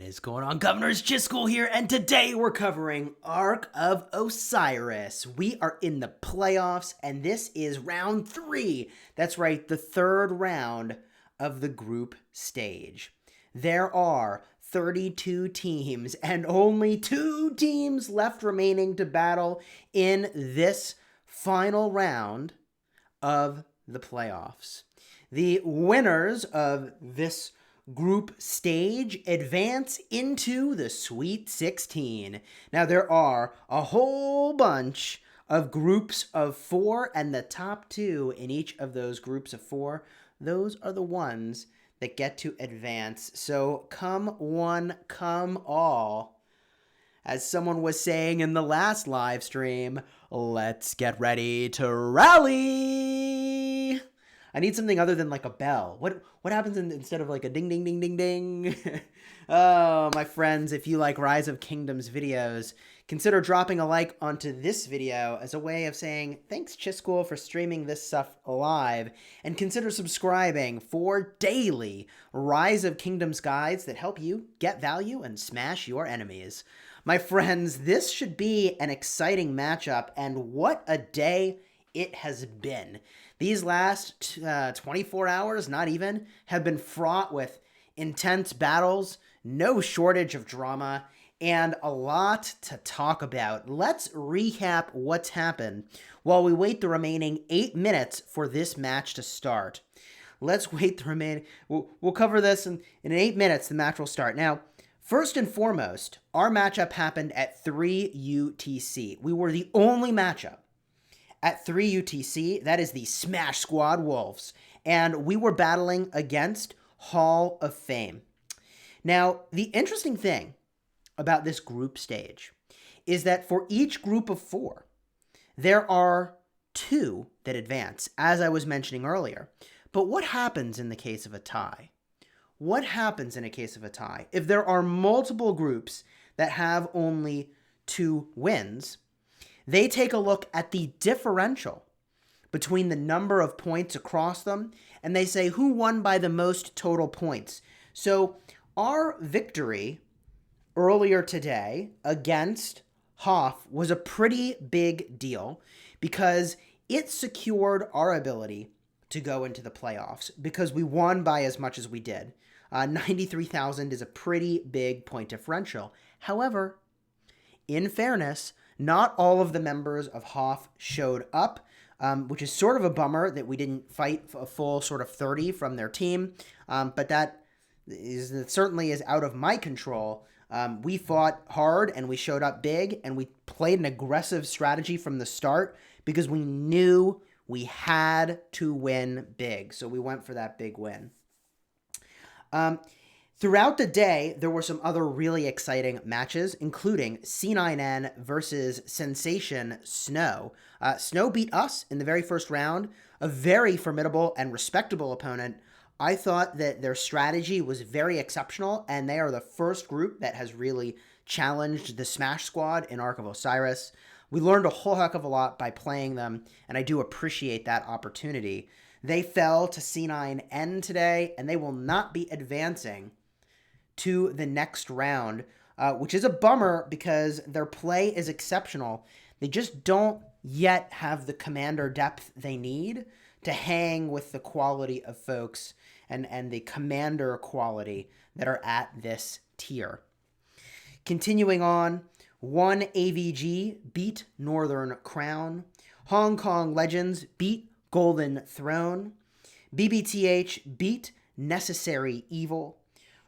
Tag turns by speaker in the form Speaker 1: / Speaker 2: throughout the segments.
Speaker 1: is going on, Governors? Chisgule here, and today we're covering Ark of Osiris. We are in the playoffs, and this is round 3. That's right, the third round of the group stage. There are 32 teams, and only 2 teams left remaining to battle in this final round of the playoffs. The winners of this group stage advance into the Sweet 16. Now, there are a whole bunch of groups of 4, and the top 2 in each of those groups of 4, those are the ones that get to advance. So come one, come all. As someone was saying in the last live stream, let's get ready to rally. I need something other than like a bell. What happens instead of like a ding, ding, ding, ding, ding? Oh, my friends, if you like Rise of Kingdoms videos, consider dropping a like onto this video as a way of saying, thanks, Chisgule, for streaming this stuff live, and consider subscribing for daily Rise of Kingdoms guides that help you get value and smash your enemies. My friends, this should be an exciting matchup, and what a day it has been. These last 24 hours, not even, have been fraught with intense battles, no shortage of drama, and a lot to talk about. Let's recap what's happened while we wait the remaining 8 minutes for this match to start. Let's wait the remaining... We'll cover this in 8 minutes. The match will start. Now, first and foremost, our matchup happened at 3 UTC. We were the only matchup at 3 UTC, that is the Smash Squad Wolves, and we were battling against Hall of Fame. Now, the interesting thing about this group stage is that for each group of 4, there are 2 that advance, as I was mentioning earlier. But what happens in the case of a tie? What happens in a case of a tie? If there are multiple groups that have only 2 wins, they take a look at the differential between the number of points across them, and they say who won by the most total points. So our victory earlier today against Hoff was a pretty big deal because it secured our ability to go into the playoffs because we won by as much as we did. 93,000 is a pretty big point differential. However, in fairness, not all of the members of Hoff showed up, which is sort of a bummer that we didn't fight a full sort of 30 from their team, but that certainly is out of my control. We fought hard and we showed up big and we played an aggressive strategy from the start because we knew we had to win big, so we went for that big win. Throughout the day, there were some other really exciting matches, including C9N versus Sensation Snow. Snow beat us in the very first round, a very formidable and respectable opponent. I thought that their strategy was very exceptional, and they are the first group that has really challenged the Smash Squad in Ark of Osiris. We learned a whole heck of a lot by playing them, and I do appreciate that opportunity. They fell to C9N today, and they will not be advancing to the next round, which is a bummer because their play is exceptional. They just don't yet have the commander depth they need to hang with the quality of folks and the commander quality that are at this tier. Continuing on, 1 AVG beat Northern Crown. Hong Kong Legends beat Golden Throne. BBTH beat Necessary Evil.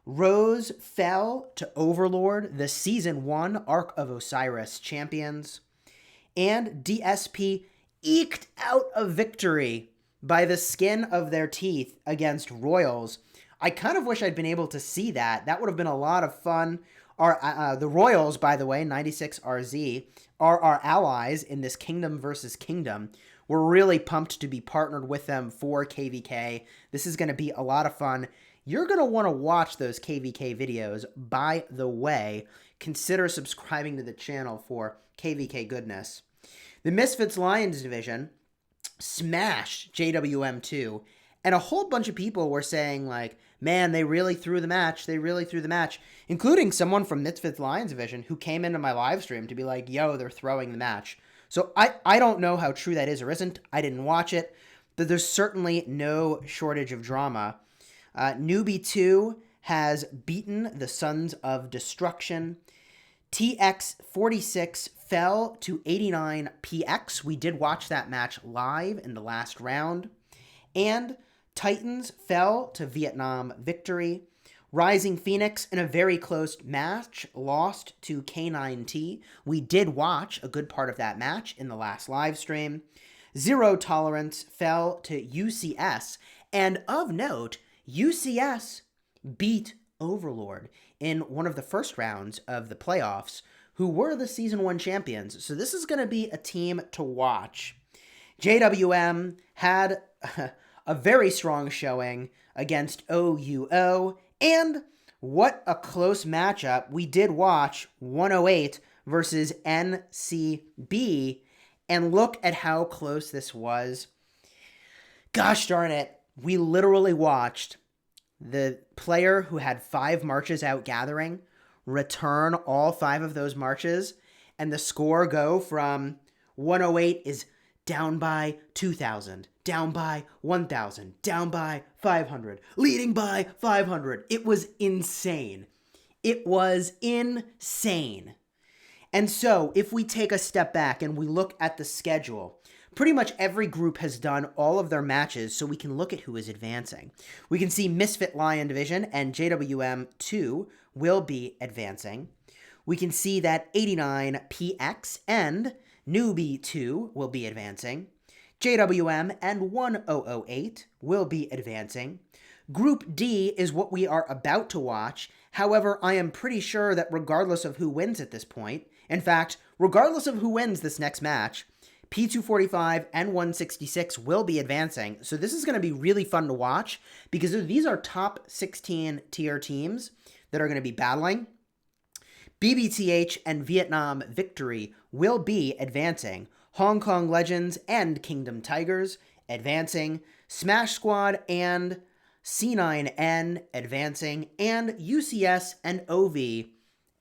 Speaker 1: Rose fell to Overlord, the Season 1 Ark of Osiris champions. And DSP eked out a victory by the skin of their teeth against Royals. I kind of wish I'd been able to see that. That would have been a lot of fun. The Royals, by the way, 96RZ, are our allies in this Kingdom versus Kingdom. We're really pumped to be partnered with them for KVK. This is going to be a lot of fun. You're going to want to watch those KVK videos. By the way, consider subscribing to the channel for KVK goodness. The Misfits Lions division smashed JWM2, and a whole bunch of people were saying, like, Man, they really threw the match. They really threw the match, including someone from Misfits Lions Division who came into my live stream to be like, yo, they're throwing the match. So I don't know how true that is or isn't. I didn't watch it, but there's certainly no shortage of drama. Newbie 2 has beaten the Sons of Destruction. TX46 fell to 89 PX. We did watch that match live in the last round. And Titans fell to Vietnam Victory. Rising Phoenix, in a very close match, lost to K9T. We did watch a good part of that match in the last live stream. Zero Tolerance fell to UCS. And of note, UCS beat Overlord in one of the first rounds of the playoffs, who were the Season 1 champions. So this is going to be a team to watch. JWM had a very strong showing against OUO, and what a close matchup. We did watch 108 versus NCB, and look at how close this was. Gosh darn it, we literally watched the player who had 5 marches out gathering return all 5 of those marches, and the score go from 108 is down by 2,000, down by 1,000, down by 500, leading by 500. It was insane. It was insane. And so if we take a step back and we look at the schedule, pretty much every group has done all of their matches, so we can look at who is advancing. We can see Misfit Lion Division and JWM2 will be advancing. We can see that 89PX and Newbie 2 will be advancing. JWM and 1008 will be advancing. Group D is what we are about to watch. However, I am pretty sure that regardless of who wins at this point, in fact, regardless of who wins this next match, P245 and 166 will be advancing. So this is going to be really fun to watch because these are top 16 tier teams that are going to be battling. BBTH and Vietnam Victory will be advancing. Hong Kong Legends and Kingdom Tigers advancing. Smash Squad and C9N advancing. And UCS and OV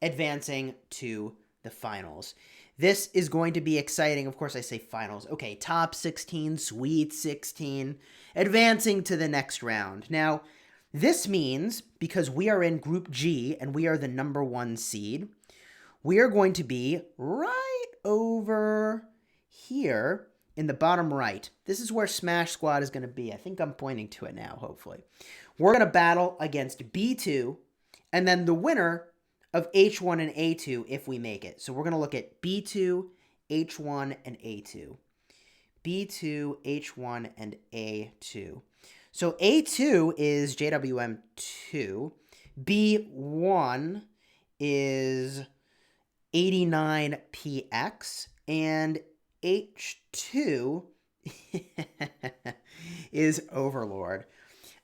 Speaker 1: advancing to the finals. This is going to be exciting. Of course, I say finals. Okay, top 16, Sweet 16, advancing to the next round. Now, this means, because we are in Group G and we are the number 1 seed, we are going to be right over here in the bottom right. This is where Smash Squad is going to be. I think I'm pointing to it now, hopefully. We're going to battle against B2, and then the winner of H1 and A2 if we make it. So we're going to look at B2, H1, and A2. B2, H1, and A2. So A2 is JWM2. B1 is 89PX. And H2 is Overlord.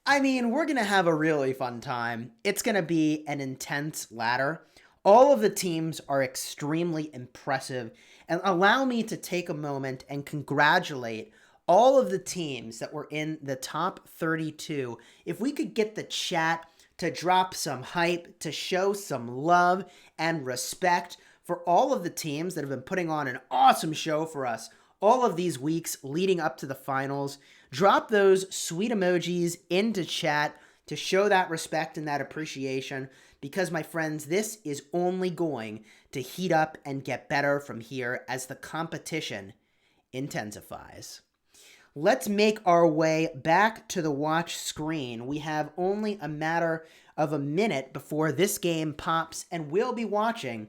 Speaker 1: I mean, we're going to have a really fun time. It's going to be an intense ladder. All of the teams are extremely impressive. And allow me to take a moment and congratulate all of the teams that were in the top 32. If we could get the chat to drop some hype, to show some love and respect for all of the teams that have been putting on an awesome show for us all of these weeks leading up to the finals. Drop those sweet emojis into chat to show that respect and that appreciation, because, my friends, this is only going to heat up and get better from here as the competition intensifies. Let's make our way back to the watch screen. We have only a matter of a minute before this game pops, and we'll be watching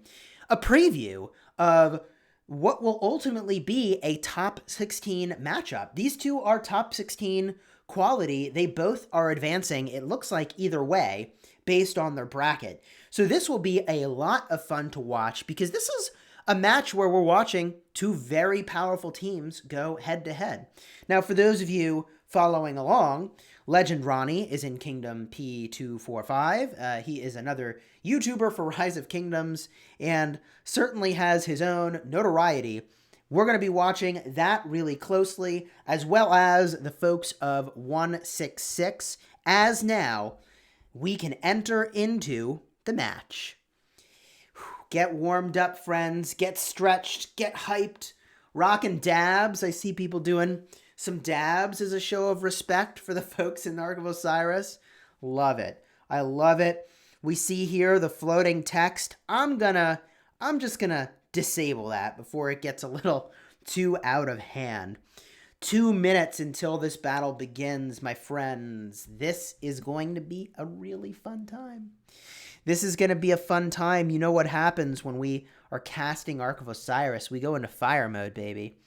Speaker 1: a preview of what will ultimately be a top 16 matchup. These two are top 16 quality. They both are advancing, it looks like, either way, based on their bracket. So this will be a lot of fun to watch, because this is a match where we're watching two very powerful teams go head-to-head. Now, for those of you following along, Legend Rhony is in Kingdom P245. He is another YouTuber for Rise of Kingdoms and certainly has his own notoriety. We're going to be watching that really closely, as well as the folks of 166, as now we can enter into the match. Get warmed up, friends. Get stretched. Get hyped. Rockin' dabs. I see people doing some dabs as a show of respect for the folks in Ark of Osiris. Love it. I love it. We see here the floating text. I'm just gonna disable that before it gets a little too out of hand. 2 minutes until this battle begins, my friends. This is going to be a really fun time. This is going to be a fun time. You know what happens when we are casting Ark of Osiris? We go into fire mode, baby.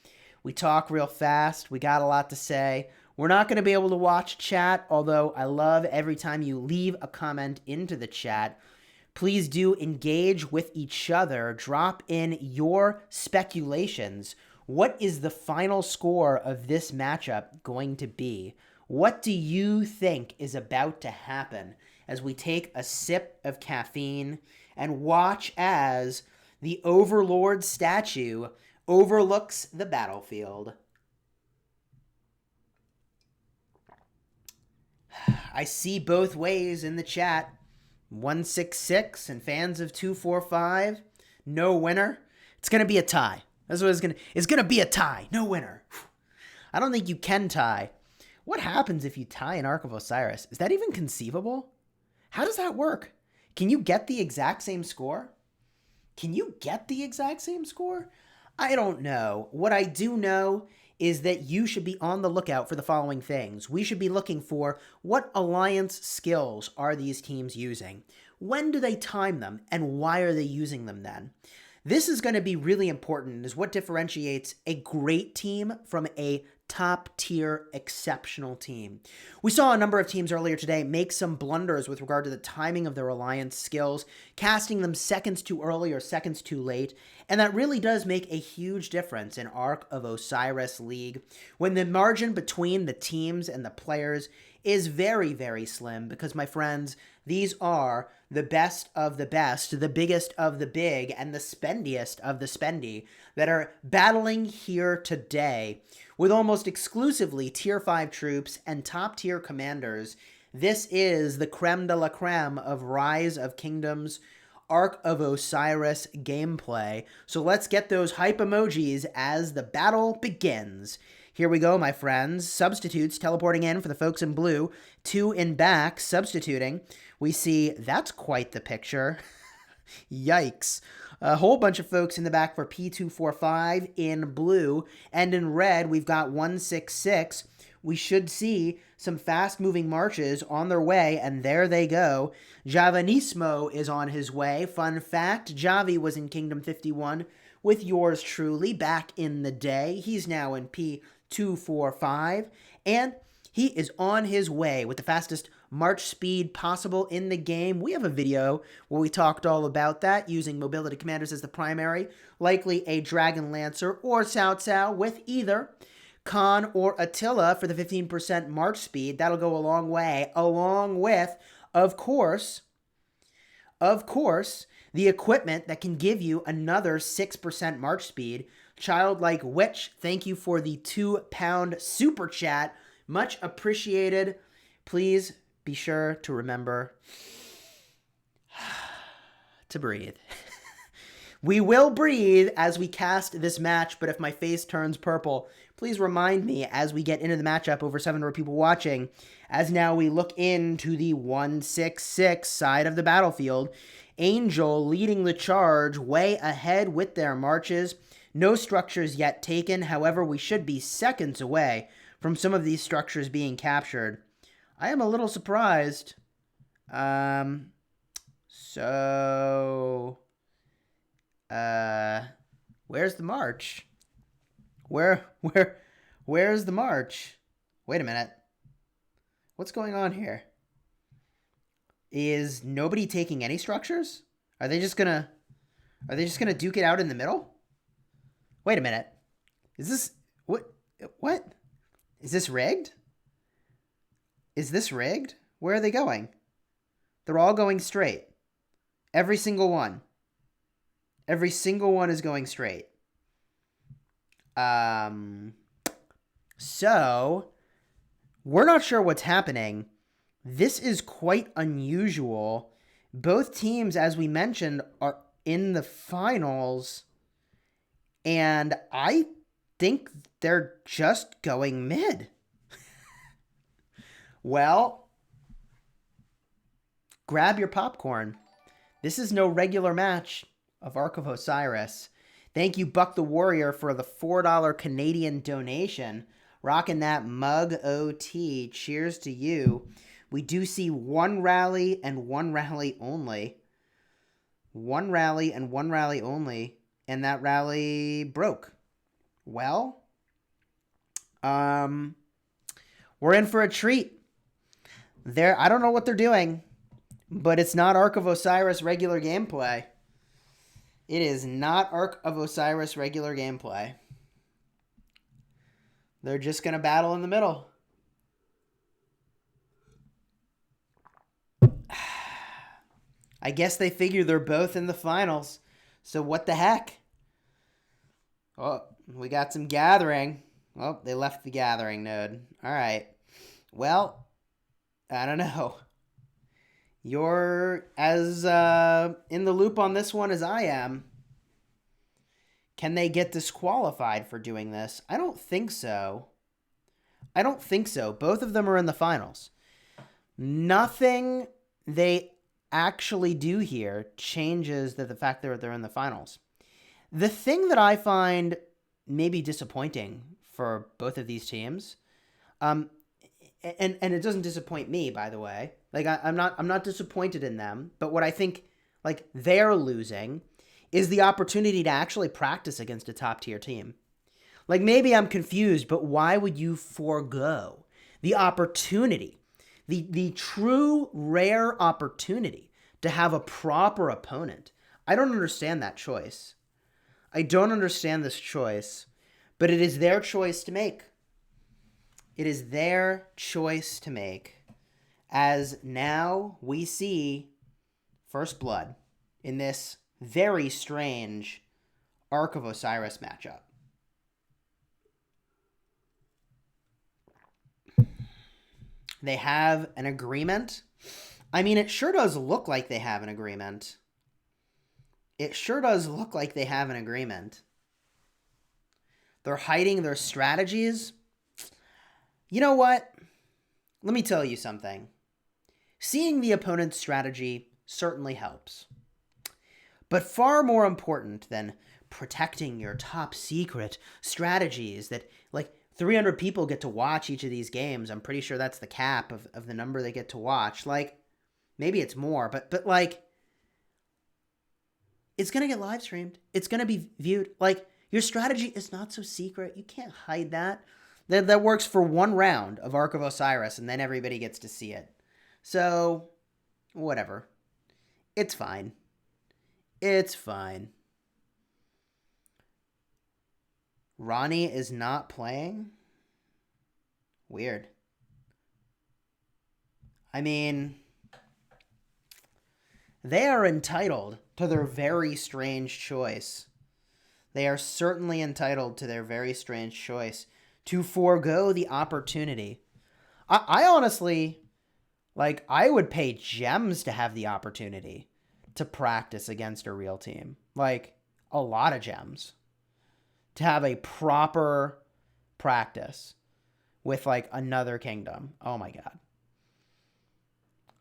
Speaker 1: We talk real fast. We got a lot to say. We're not going to be able to watch chat, although I love every time you leave a comment into the chat. Please do engage with each other. Drop in your speculations. What is the final score of this matchup going to be? What do you think is about to happen as we take a sip of caffeine and watch as the Overlord statue overlooks the battlefield? I see both ways in the chat. 166 and fans of 245. No winner. It's going to be a tie. That's what it's gonna be a tie. No winner. I don't think you can tie. What happens if you tie an Ark of Osiris? Is that even conceivable? How does that work? Can you get the exact same score? Can you get the exact same score? I don't know. What I do know is that you should be on the lookout for the following things. We should be looking for what alliance skills are these teams using? When do they time them? And why are they using them then? This is going to be really important and is what differentiates a great team from a top-tier, exceptional team. We saw a number of teams earlier today make some blunders with regard to the timing of their alliance skills, casting them seconds too early or seconds too late, and that really does make a huge difference in Ark of Osiris League when the margin between the teams and the players is very, very slim because, my friends, these are the best of the best, the biggest of the big, and the spendiest of the spendy that are battling here today with almost exclusively Tier 5 troops and top-tier commanders. This is the creme de la creme of Rise of Kingdoms Ark of Osiris gameplay. So let's get those hype emojis as the battle begins. Here we go, my friends. Substitutes teleporting in for the folks in blue. 2 in back, substituting. We see that's quite the picture. Yikes. A whole bunch of folks in the back for P245 in blue. And in red, we've got 166. We should see some fast-moving marches on their way, and there they go. Javanismo is on his way. Fun fact, Javi was in Kingdom 51 with yours truly back in the day. He's now in P245, and he is on his way with the fastest march speed possible in the game. We have a video where we talked all about that, using mobility commanders as the primary, likely a Dragon Lancer or Cao Cao with either Khan or Attila for the 15% march speed. That'll go a long way, along with, of course, the equipment that can give you another 6% march speed. Childlike Witch, thank you for the £2 super chat. Much appreciated. Please be sure to remember to breathe. We will breathe as we cast this match, but if my face turns purple, please remind me as we get into the matchup over 700 people watching, as now we look into the 166 side of the battlefield. Angel leading the charge way ahead with their marches. No structures yet taken, however, we should be seconds away from some of these structures being captured. I am a little surprised. Where's the march? Where's the march? Wait a minute. What's going on here? Is nobody taking any structures? Are they just gonna duke it out in the middle? Wait a minute. Is this what? Is this rigged? Is this rigged? Where are they going? They're all going straight. Every single one. Every single one is going straight. So, we're not sure what's happening. This is quite unusual. Both teams, as we mentioned, are in the finals, and I think they're just going mid. Well, grab your popcorn. This is no regular match of Ark of Osiris. Thank you, Buck the Warrior, for the $4 Canadian donation. Rocking that mug OT. Cheers to you. We do see one rally and one rally only. One rally and one rally only. And that rally broke. Well, we're in for a treat. I don't know what they're doing, but it's not Ark of Osiris regular gameplay. It is not Ark of Osiris regular gameplay. They're just going to battle in the middle. I guess they figure they're both in the finals. So what the heck? Oh, we got some gathering. Oh, they left the gathering node. All right. Well, I don't know. You're as in the loop on this one as I am. Can they get disqualified for doing this? I don't think so. I don't think so. Both of them are in the finals. Nothing they actually do here changes the fact that they're in the finals. The thing that I find maybe disappointing for both of these teams, and it doesn't disappoint me, by the way. Like I'm not disappointed in them, but what I think like they're losing is the opportunity to actually practice against a top tier team. Like maybe I'm confused, but why would you forego the opportunity, the true rare opportunity to have a proper opponent? I don't understand that choice. I don't understand this choice, but it is their choice to make. It is their choice to make, as now we see first blood in this very strange Ark of Osiris matchup. They have an agreement. I mean, it sure does look like they have an agreement. It sure does look like they have an agreement. They're hiding their strategies. You know what? Let me tell you something. Seeing the opponent's strategy certainly helps. But far more important than protecting your top secret strategies that like 300 people get to watch each of these games. I'm pretty sure that's the cap of the number they get to watch. Like, maybe it's more, but like, it's going to get live streamed. It's going to be viewed. Like, your strategy is not so secret. You can't hide that. That works for one round of Ark of Osiris, and then everybody gets to see it. So, whatever. It's fine. It's fine. Rhony is not playing? Weird. I mean, they are entitled to their very strange choice. They are certainly entitled to their very strange choice to forego the opportunity. I honestly, like, I would pay gems to have the opportunity to practice against a real team. Like, a lot of gems. To have a proper practice with, like, another kingdom. Oh, my God.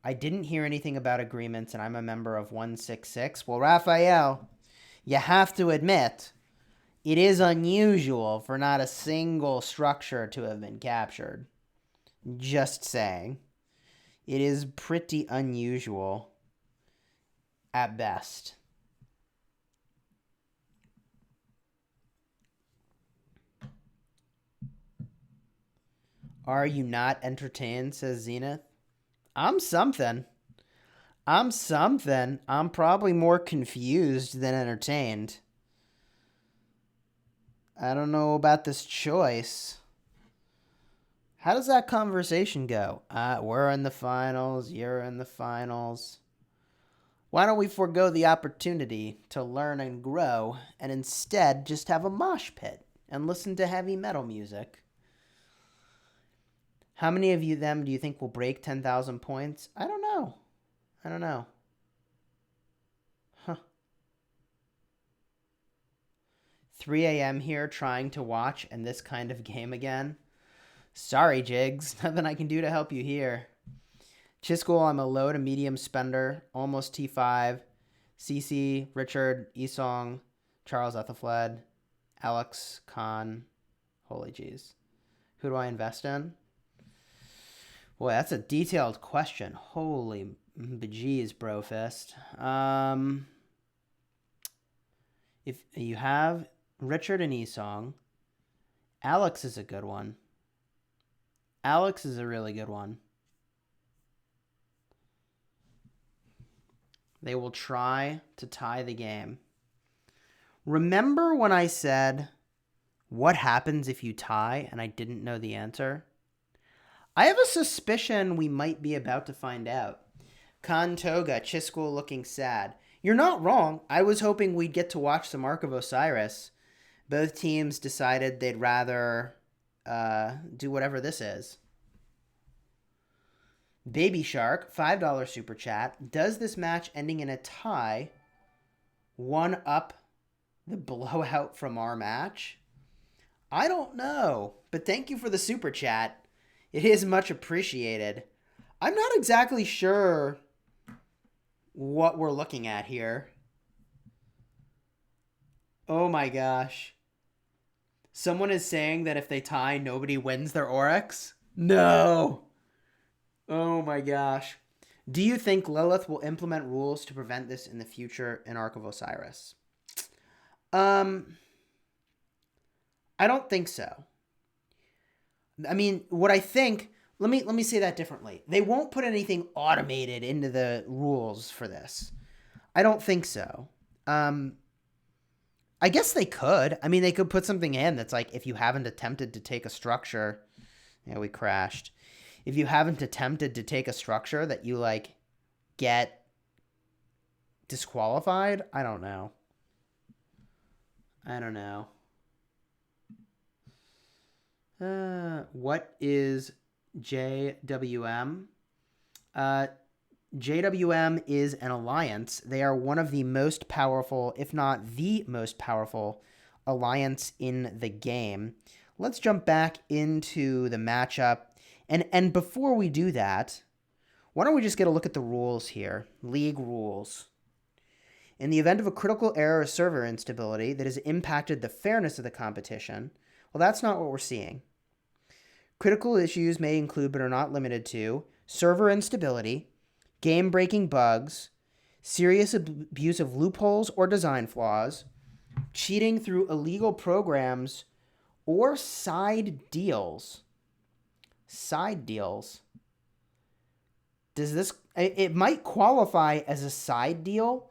Speaker 1: I didn't hear anything about agreements, and I'm a member of 166. Well, Raphael, you have to admit, it is unusual for not a single structure to have been captured. Just saying. It is pretty unusual at best. Are you not entertained, says Zenith? I'm something. I'm probably more confused than entertained. I don't know about this choice. How does that conversation go? We're in the finals. You're in the finals. Why don't we forego the opportunity to learn and grow and instead just have a mosh pit and listen to heavy metal music? How many of them do you think will break 10,000 points? I don't know. I don't know. Huh. 3 a.m. here trying to watch and this kind of game again. Sorry, Jigs. Nothing I can do to help you here. Chisgule, I'm a low to medium spender. Almost T5. CC, Richard, Esong, Charles Ethelfled, Alex, Khan. Holy jeez. Who do I invest in? Boy, that's a detailed question. Holy bejeez, Brofist. If you have Richard and Esong, Alex is a good one. Alex is a really good one. They will try to tie the game. Remember when I said, what happens if you tie, and I didn't know the answer? I have a suspicion we might be about to find out. Khan Toga, Chisgule looking sad. You're not wrong. I was hoping we'd get to watch some Ark of Osiris. Both teams decided they'd rather do whatever this is. Baby Shark, $5 super chat. Does this match ending in a tie one up the blowout from our match? I don't know, but thank you for the super chat. It is much appreciated. I'm not exactly sure what we're looking at here. Oh my gosh. Someone is saying that if they tie, nobody wins their Oryx? No. Oh my gosh. Do you think Lilith will implement rules to prevent this in the future in Ark of Osiris? I don't think so. I mean, what I think, let me say that differently. They won't put anything automated into the rules for this. I don't think so. I guess they could. I mean, they could put something in that's like, if you haven't attempted to take a structure, yeah, we crashed. If you haven't attempted to take a structure that you like get disqualified, I don't know. What is JWM? JWM is an alliance. They are one of the most powerful, if not the most powerful, alliance in the game. Let's jump back into the matchup. And before we do that, why don't we just get a look at the rules here? League rules. In the event of a critical error or server instability that has impacted the fairness of the competition, well, that's not what we're seeing. Critical issues may include, but are not limited to, server instability, game-breaking bugs, serious abuse of loopholes or design flaws, cheating through illegal programs, or side deals. Side deals. Does this... It might qualify as a side deal,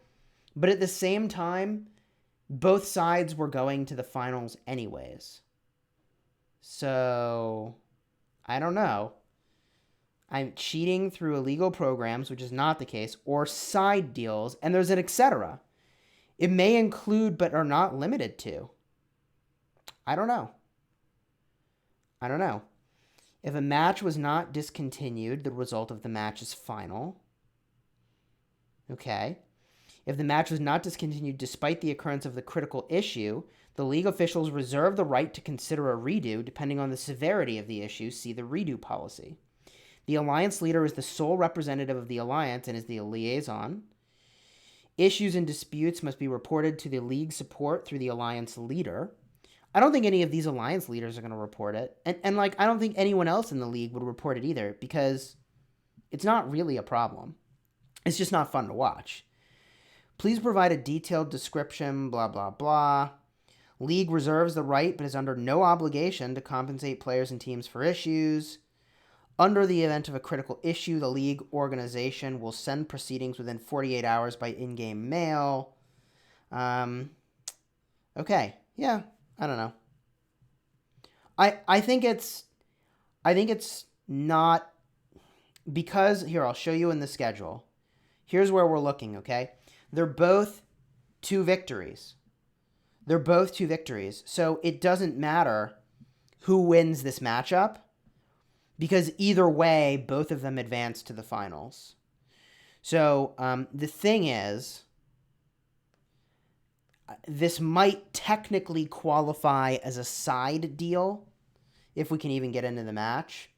Speaker 1: but at the same time, both sides were going to the finals anyways. So, I don't know. I'm cheating through illegal programs, which is not the case, or side deals, and there's an etc. It may include but are not limited to. I don't know. If a match was not discontinued, the result of the match is final. Okay. If the match was not discontinued despite the occurrence of the critical issue, the league officials reserve the right to consider a redo depending on the severity of the issue. See the redo policy. The alliance leader is the sole representative of the alliance and is the liaison. Issues and disputes must be reported to the league support through the alliance leader. I don't think any of these alliance leaders are going to report it. And I don't think anyone else in the league would report it either because it's not really a problem. It's just not fun to watch. Please provide a detailed description, blah, blah, blah. League reserves the right but is under no obligation to compensate players and teams for issues. Under the event of a critical issue, the league organization will send proceedings within 48 hours by in-game mail. Okay. Yeah. I don't know. I think it's not because here, I'll show you in the schedule. Here's where we're looking, okay? They're both 2 victories. So it doesn't matter who wins this matchup because either way, both of them advance to the finals. So the thing is, this might technically qualify as a side deal if we can even get into the match,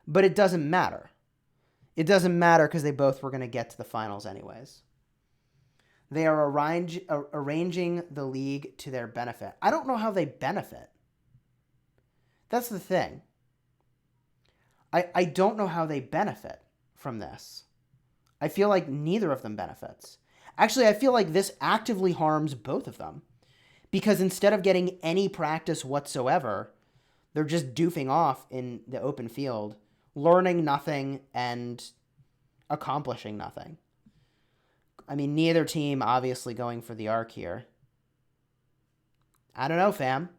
Speaker 1: but it doesn't matter. It doesn't matter because they both were going to get to the finals anyways. They are arranging the league to their benefit. I don't know how they benefit. That's the thing. I don't know how they benefit from this. I feel like neither of them benefits. Actually, I feel like this actively harms both of them. Because instead of getting any practice whatsoever, they're just doofing off in the open field, learning nothing and accomplishing nothing. I mean, neither team obviously going for the Ark here. I don't know, fam.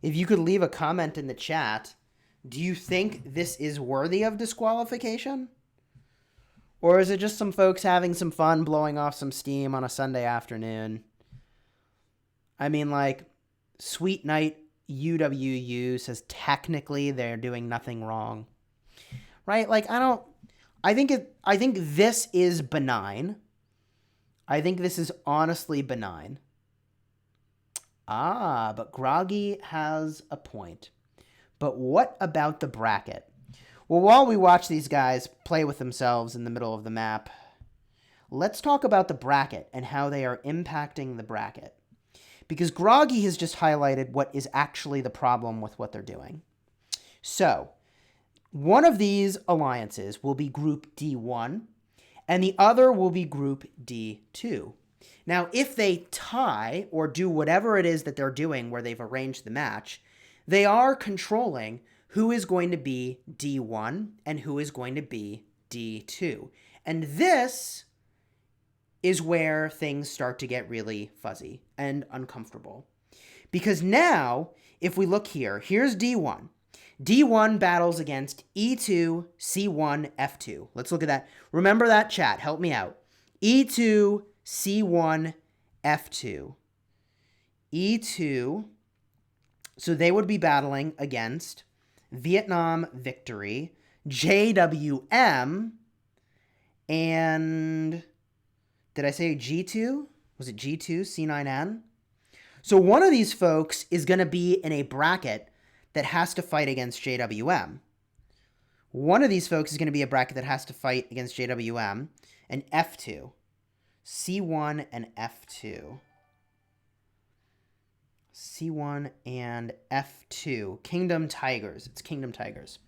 Speaker 1: If you could leave a comment in the chat, do you think this is worthy of disqualification? Or is it just some folks having some fun, blowing off some steam on a Sunday afternoon? I mean, like, Sweet Night UWU says technically they're doing nothing wrong. Right? Like, I think this is benign. I think this is honestly benign. But Groggy has a point. But what about the bracket? Well, while we watch these guys play with themselves in the middle of the map, let's talk about the bracket and how they are impacting the bracket. Because Groggy has just highlighted what is actually the problem with what they're doing. So, one of these alliances will be Group D1, and the other will be Group D2. Now, if they tie or do whatever it is that they're doing where they've arranged the match, they are controlling who is going to be D1 and who is going to be D2. And this is where things start to get really fuzzy and uncomfortable. Because now, if we look here, here's D1. D1 battles against E2, C1, F2. Let's look at that. Remember that, chat. Help me out. E2, C1, F2. E2, so they would be battling against Vietnam Victory, JWM, and did I say G2? Was it G2, C9N? So one of these folks is going to be in a bracket that has to fight against JWM. One of these folks is going to be a bracket that has to fight against JWM and F2. C1 and F2. C1 and F2. Kingdom Tigers. It's Kingdom Tigers.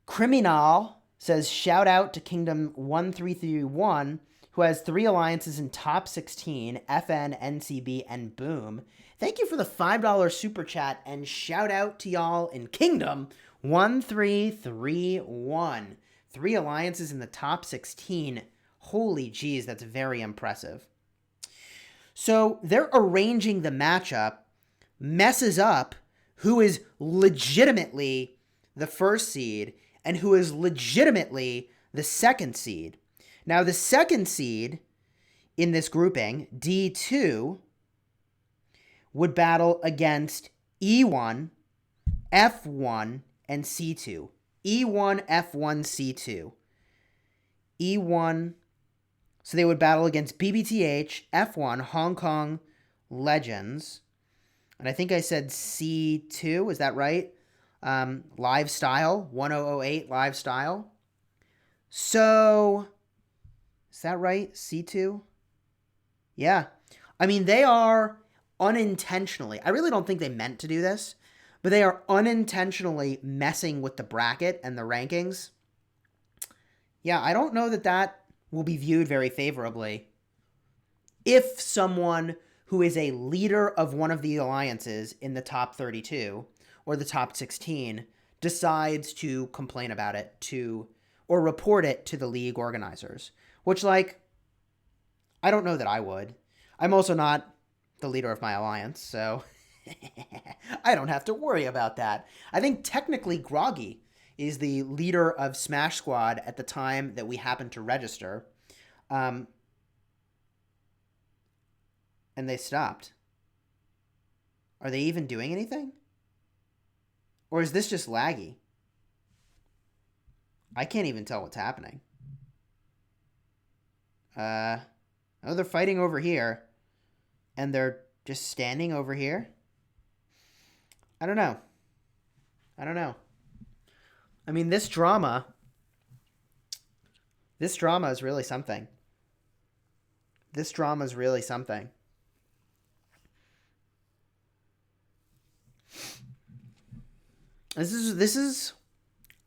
Speaker 1: Criminal says, shout out to Kingdom 1331, who has 3 alliances in top 16, FN, NCB, and Boom. Thank you for the $5 super chat, and shout out to y'all in Kingdom 1331. 3 alliances in the top 16. Holy geez, that's very impressive. So they're arranging the matchup, messes up who is legitimately the first seed and who is legitimately the second seed. Now, the second seed in this grouping, D2, would battle against E1, F1, and C2. E1, F1, C2. E1... So they would battle against BBTH, F1, Hong Kong Legends. And I think I said C2. Is that right? Live Style, 1008 Live Style. So, is that right? C2? Yeah. I mean, they are unintentionally, I really don't think they meant to do this, but they are unintentionally messing with the bracket and the rankings. Yeah, I don't know that will be viewed very favorably if someone who is a leader of one of the alliances in the top 32 or the top 16 decides to complain about it or report it to the league organizers, which, like, I don't know that I would. I'm also not the leader of my alliance, so I don't have to worry about that. I think technically Groggy is the leader of Smash Squad at the time that we happen to register. And they stopped. Are they even doing anything? Or is this just laggy? I can't even tell what's happening. Oh, they're fighting over here. And they're just standing over here. I don't know. I mean, this drama is really something. This is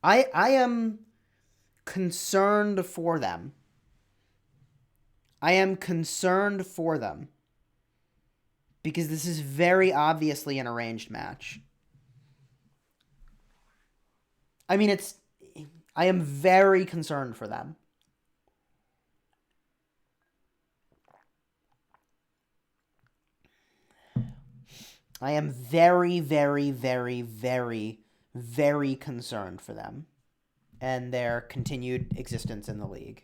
Speaker 1: I am concerned for them. Because this is very obviously an arranged match. I mean, I am very concerned for them. I am very, very, very, very, very concerned for them and their continued existence in the league.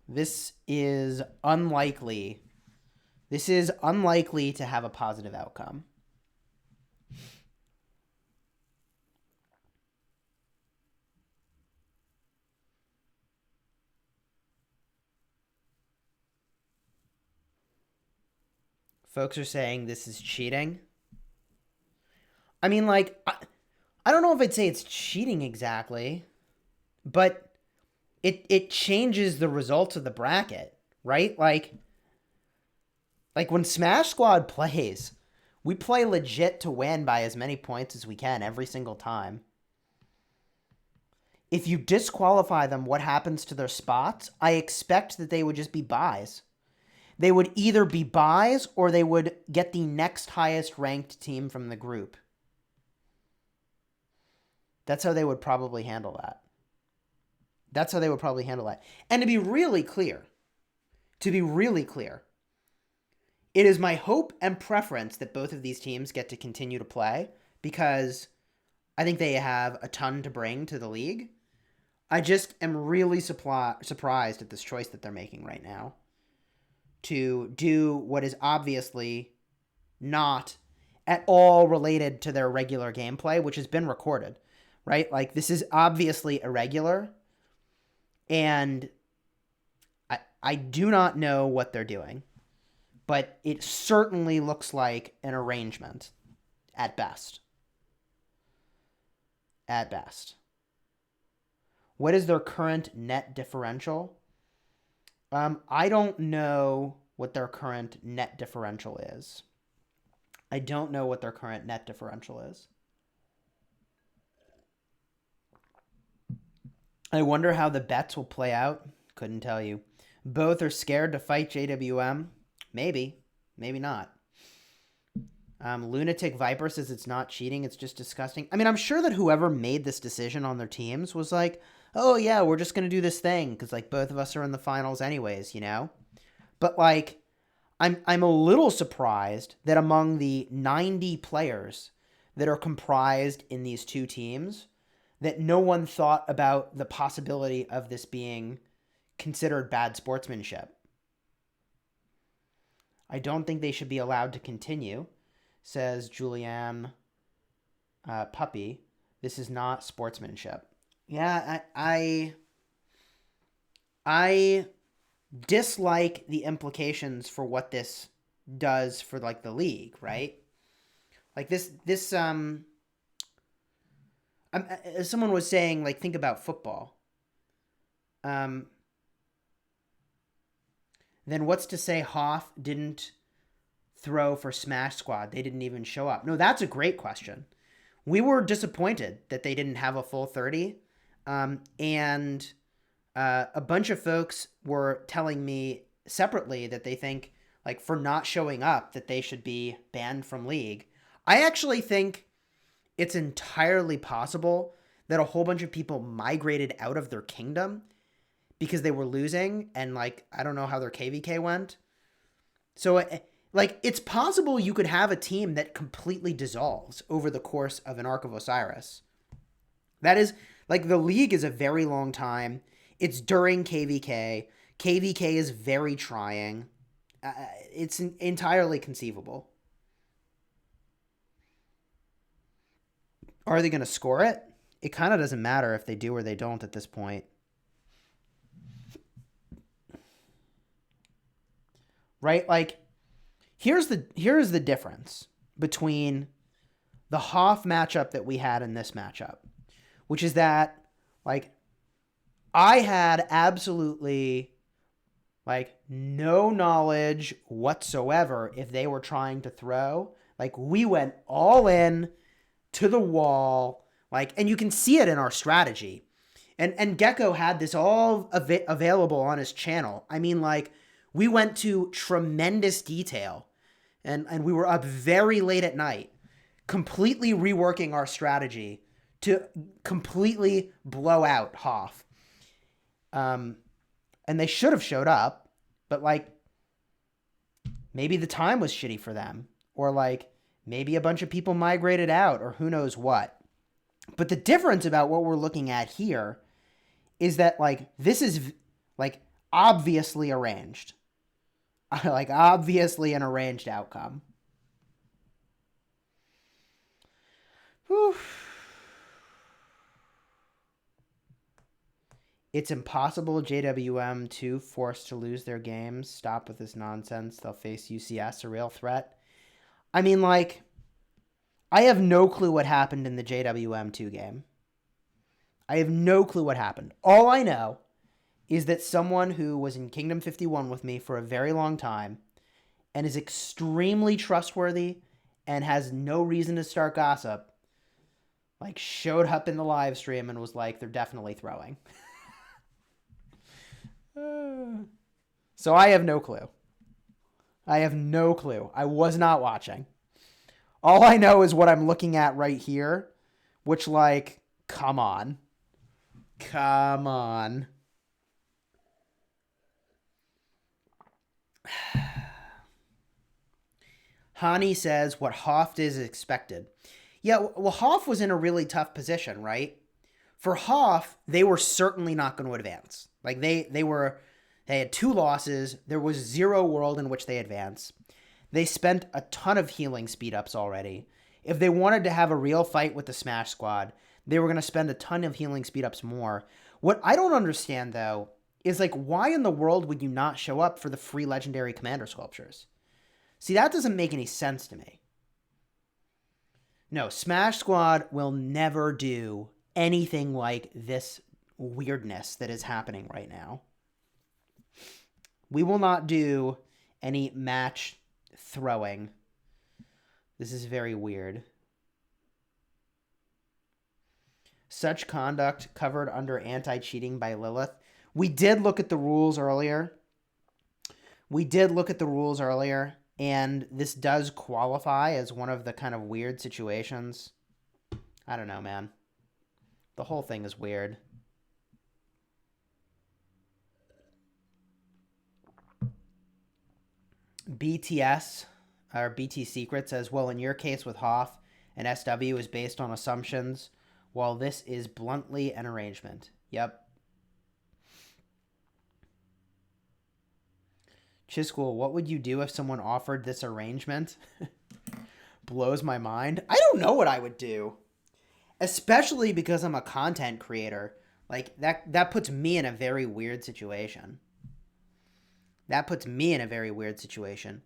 Speaker 1: This is unlikely to have a positive outcome. Folks are saying this is cheating. I mean, like, I don't know if I'd say it's cheating exactly, but it changes the results of the bracket, right? Like when Smash Squad plays, we play legit to win by as many points as we can every single time. If you disqualify them, what happens to their spots? I expect that they would just be buys. They would either be buys or they would get the next highest ranked team from the group. That's how they would probably handle that. And to be really clear, it is my hope and preference that both of these teams get to continue to play because I think they have a ton to bring to the league. I just am really surprised at this choice that they're making right now to do what is obviously not at all related to their regular gameplay, which has been recorded, right? Like, this is obviously irregular, and I do not know what they're doing, but it certainly looks like an arrangement at best. What is their current net differential? I don't know what their current net differential is. I wonder how the bets will play out. Couldn't tell you. Both are scared to fight JWM. Maybe not. Lunatic Viper says it's not cheating. It's just disgusting. I mean, I'm sure that whoever made this decision on their teams was like, oh yeah, we're just going to do this thing because like both of us are in the finals anyways, you know? But like, I'm a little surprised that among the 90 players that are comprised in these two teams, that no one thought about the possibility of this being considered bad sportsmanship. I don't think they should be allowed to continue, says Julianne Puppy. This is not sportsmanship. Yeah, I dislike the implications for what this does for like the league, right? Like this someone was saying, like, think about football. Then what's to say Hoff didn't throw for Smash Squad? They didn't even show up. No, that's a great question. We were disappointed that they didn't have a full 30. And a bunch of folks were telling me separately that they think, like, for not showing up, that they should be banned from League. I actually think it's entirely possible that a whole bunch of people migrated out of their kingdom because they were losing, and, like, I don't know how their KVK went. So, like, it's possible you could have a team that completely dissolves over the course of an Ark of Osiris. That is, like, the League is a very long time. It's during KVK. KVK is very trying. It's entirely conceivable. Are they going to score it? It kind of doesn't matter if they do or they don't at this point. Right? Like, here's the difference between the Hoff matchup that we had in this matchup, which is that, like, I had absolutely, like, no knowledge whatsoever if they were trying to throw. Like, we went all in to the wall, like, and you can see it in our strategy. And Gecko had this all available on his channel. I mean, like, we went to tremendous detail, and we were up very late at night, completely reworking our strategy to completely blow out Hoff. And they should have showed up, but, like, maybe the time was shitty for them, or, like, maybe a bunch of people migrated out, or who knows what. But the difference about what we're looking at here is that, like, this is, like, obviously arranged. Like, obviously an arranged outcome. Whew. It's impossible JWM 2 forced to lose their games. Stop with this nonsense. They'll face UCS, a real threat. I mean, like, I have no clue what happened in the JWM 2 game. I have no clue what happened. All I know is that someone who was in Kingdom 51 with me for a very long time and is extremely trustworthy and has no reason to start gossip, like, showed up in the live stream and was like, they're definitely throwing. So I have no clue. I have no clue. I was not watching. All I know is what I'm looking at right here, which, like, come on. Come on. Hani says what Hoff is expected. Yeah, well, Hoff was in a really tough position, right? For Hoff, they were certainly not going to advance. Like, they had 2 losses. There was 0 world in which they advance. They spent a ton of healing speed ups already. If they wanted to have a real fight with the Smash Squad, they were going to spend a ton of healing speed ups more. What I don't understand, though, is, like, why in the world would you not show up for the free legendary commander sculptures? See, that doesn't make any sense to me. No, Smash Squad will never do anything like this weirdness that is happening right now. We will not do any match throwing. This is very weird. Such conduct covered under anti-cheating by Lilith. We did look at the rules earlier. And this does qualify as one of the kind of weird situations. I don't know, man. The whole thing is weird. BTS, or BT Secret, says, well, in your case with Hoff, an SW is based on assumptions, while this is bluntly an arrangement. Yep. Chisgule, what would you do if someone offered this arrangement? Blows my mind. I don't know what I would do. Especially because I'm a content creator. Like, that puts me in a very weird situation.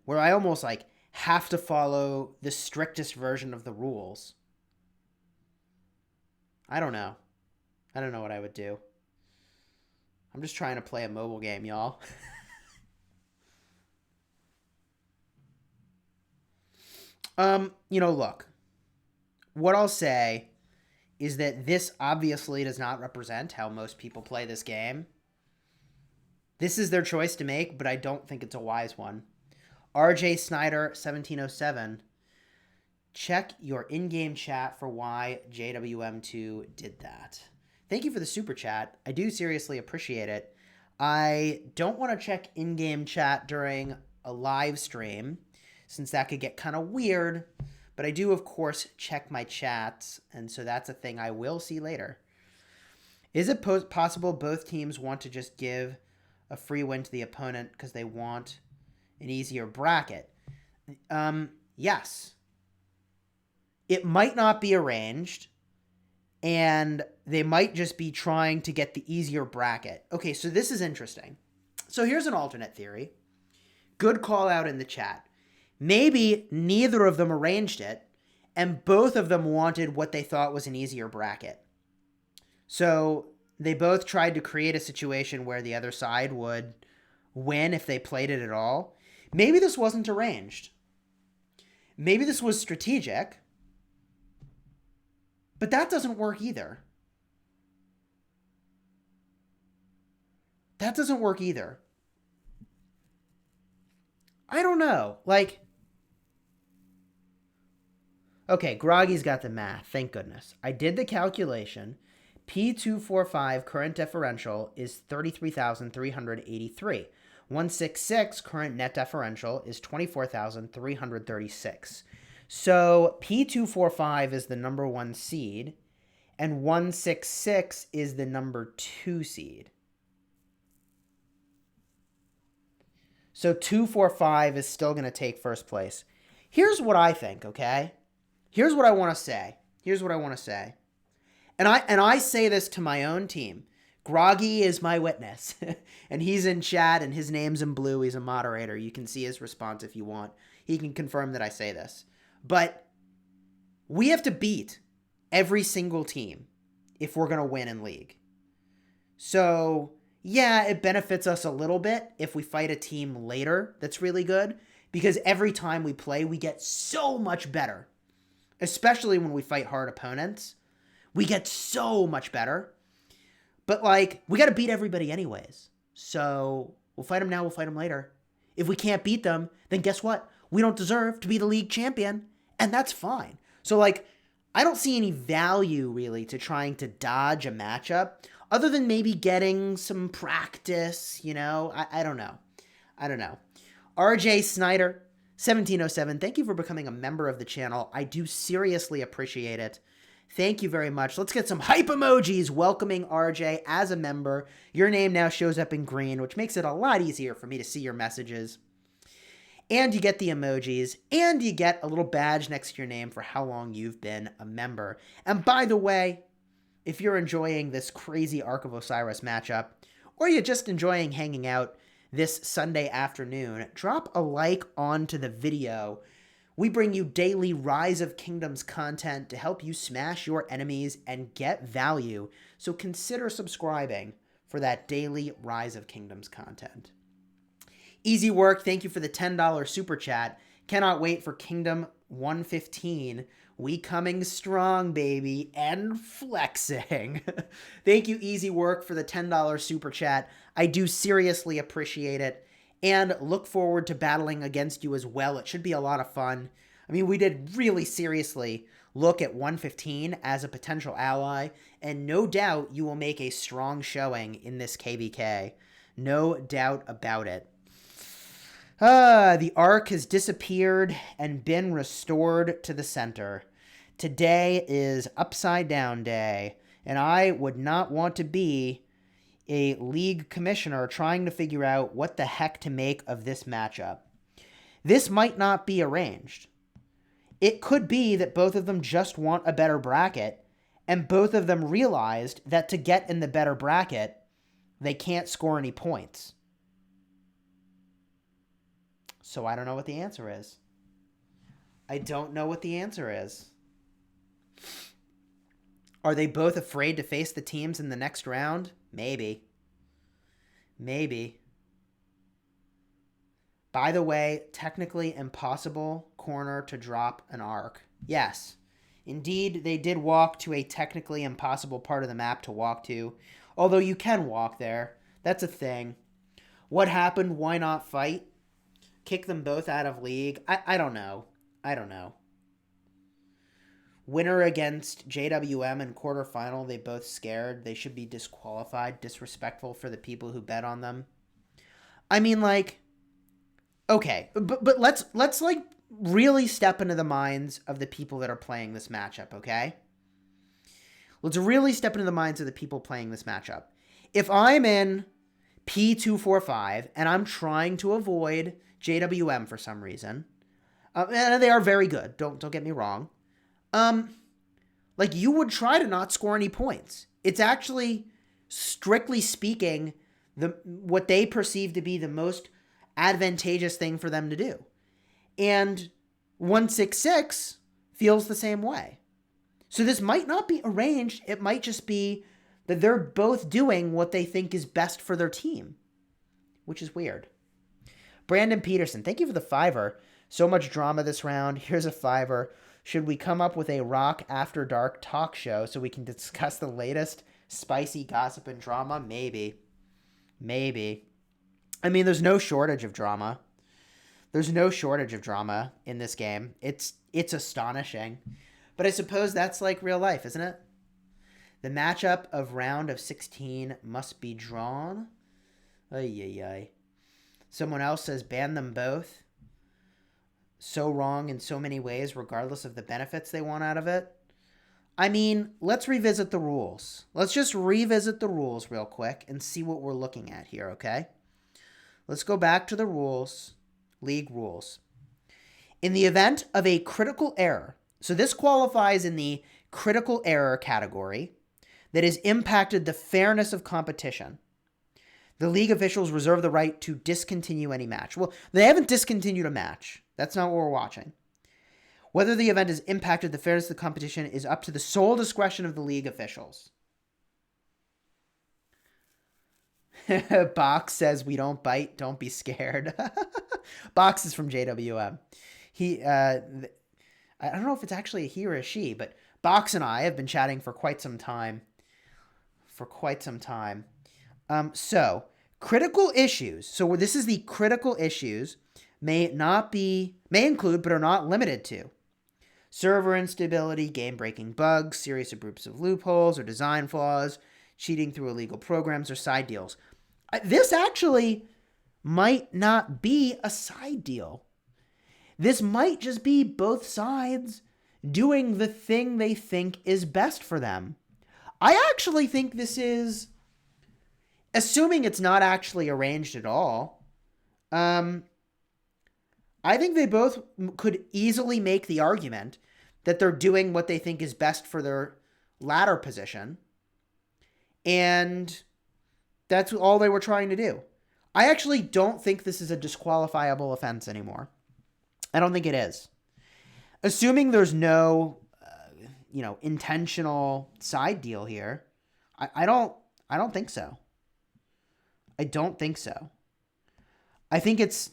Speaker 1: Where I almost, like, have to follow the strictest version of the rules. I don't know. I don't know what I would do. I'm just trying to play a mobile game, y'all. Look. What I'll say is that this obviously does not represent how most people play this game. This is their choice to make, but I don't think it's a wise one. RJ Snyder 1707. Check your in-game chat for why JWM2 did that. Thank you for the super chat. I do seriously appreciate it. I don't want to check in-game chat during a live stream, since that could get kind of weird, but I do, of course, check my chats, and so that's a thing I will see later. Is it possible both teams want to just give a free win to the opponent because they want an easier bracket? Yes. It might not be arranged, and they might just be trying to get the easier bracket. Okay, so this is interesting. So here's an alternate theory. Good call out in the chat. Maybe neither of them arranged it, and both of them wanted what they thought was an easier bracket. So they both tried to create a situation where the other side would win if they played it at all. Maybe this wasn't arranged. Maybe this was strategic, but that doesn't work either. That doesn't work either. I don't know. Like, okay, Groggy's got the math. Thank goodness. I did the calculation. P245 current differential is 33,383. 166 current net differential is 24,336. So P245 is the number 1 seed, and 166 is the number 2 seed. So 245 is still going to take first place. Here's what I think, okay? Here's what I want to say. And I say this to my own team. Groggy is my witness. And he's in chat, and his name's in blue. He's a moderator. You can see his response if you want. He can confirm that I say this. But we have to beat every single team if we're going to win in League. So, yeah, it benefits us a little bit if we fight a team later that's really good, because every time we play, we get so much better. Especially when we fight hard opponents. We get so much better. But, like, we got to beat everybody anyways. So, we'll fight them now, we'll fight them later. If we can't beat them, then guess what? We don't deserve to be the league champion, and that's fine. So, like, I don't see any value, really, to trying to dodge a matchup, other than maybe getting some practice, you know? I don't know. RJ Snyder, 1707, thank you for becoming a member of the channel. I do seriously appreciate it. Thank you very much. Let's get some hype emojis welcoming RJ as a member. Your name now shows up in green, which makes it a lot easier for me to see your messages. And you get the emojis, and you get a little badge next to your name for how long you've been a member. And by the way, if you're enjoying this crazy Ark of Osiris matchup, or you're just enjoying hanging out this Sunday afternoon, drop a like onto the video. We bring you daily Rise of Kingdoms content to help you smash your enemies and get value, so consider subscribing for that daily Rise of Kingdoms content. Easy Work, thank you for the $10 super chat. Cannot wait for Kingdom 115. We coming strong, baby, and flexing. Thank you, Easy Work, for the $10 super chat. I do seriously appreciate it, and look forward to battling against you as well. It should be a lot of fun. I mean, we did really seriously look at 115 as a potential ally, and no doubt you will make a strong showing in this KVK. No doubt about it. The Ark has disappeared and been restored to the center. Today is Upside Down Day, and I would not want to be a league commissioner trying to figure out what the heck to make of this matchup. This might not be arranged. It could be that both of them just want a better bracket, and both of them realized that to get in the better bracket, they can't score any points. So I don't know what the answer is. I don't know what the answer is. Are they both afraid to face the teams in the next round? Maybe. Maybe. By the way, technically impossible corner to drop an Ark. Yes. Indeed, they did walk to a technically impossible part of the map to walk to. Although you can walk there. That's a thing. What happened? Why not fight? Kick them both out of League? I don't know. Winner against JWM in quarterfinal. They both scared. They should be disqualified. Disrespectful for the people who bet on them. I mean, like, okay, but let's like really step into the minds of the people that are playing this matchup, okay? Let's really step into the minds of the people playing this matchup. If I'm in P245 and I'm trying to avoid JWM for some reason, and they are very good, don't get me wrong, Like, you would try to not score any points. It's actually, strictly speaking, what they perceive to be the most advantageous thing for them to do. And 166 feels the same way. So this might not be arranged. It might just be that they're both doing what they think is best for their team, which is weird. Brandon Peterson, thank you for the $5. So much drama this round. Here's a $5. Should we come up with a Rock After Dark talk show so we can discuss the latest spicy gossip and drama? Maybe. I mean, there's no shortage of drama. There's no shortage of drama in this game. It's astonishing. But I suppose that's like real life, isn't it? The matchup of round of 16 must be drawn. Ay. Someone else says ban them both. So wrong in so many ways, regardless of the benefits they want out of it. I mean, let's revisit the rules. Let's just revisit the rules real quick and see what we're looking at here, okay? Let's go back to the rules, league rules. In the event of a critical error, so this qualifies in the critical error category that has impacted the fairness of competition, the league officials reserve the right to discontinue any match. Well, they haven't discontinued a match. That's not what we're watching. Whether the event has impacted the fairness of the competition is up to the sole discretion of the league officials. Box says, we don't bite, don't be scared. Box is from JWM. I don't know if it's actually a he or a she, but Box and I have been chatting for quite some time. So, critical issues. So this is the critical issues may include, but are not limited to, server instability, game-breaking bugs, serious groups of loopholes or design flaws, cheating through illegal programs, or side deals. This actually might not be a side deal. This might just be both sides doing the thing they think is best for them. I actually think this is, assuming it's not actually arranged at all, I think they both could easily make the argument that they're doing what they think is best for their ladder position. And that's all they were trying to do. I actually don't think this is a disqualifiable offense anymore. I don't think it is. Assuming there's no, intentional side deal here, I don't think so. I don't think so. I think it's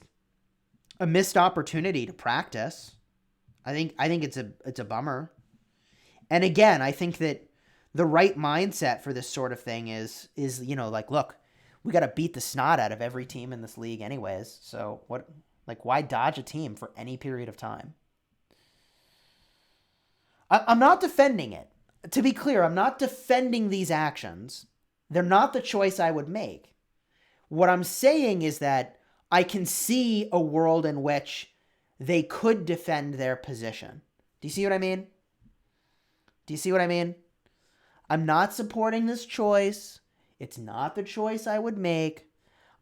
Speaker 1: a missed opportunity to practice. I think it's a bummer. And again, I think that the right mindset for this sort of thing is look, we got to beat the snot out of every team in this league anyways. So why dodge a team for any period of time? I'm not defending it. To be clear, I'm not defending these actions. They're not the choice I would make. What I'm saying is that I can see a world in which they could defend their position. Do you see what I mean? I'm not supporting this choice. It's not the choice I would make.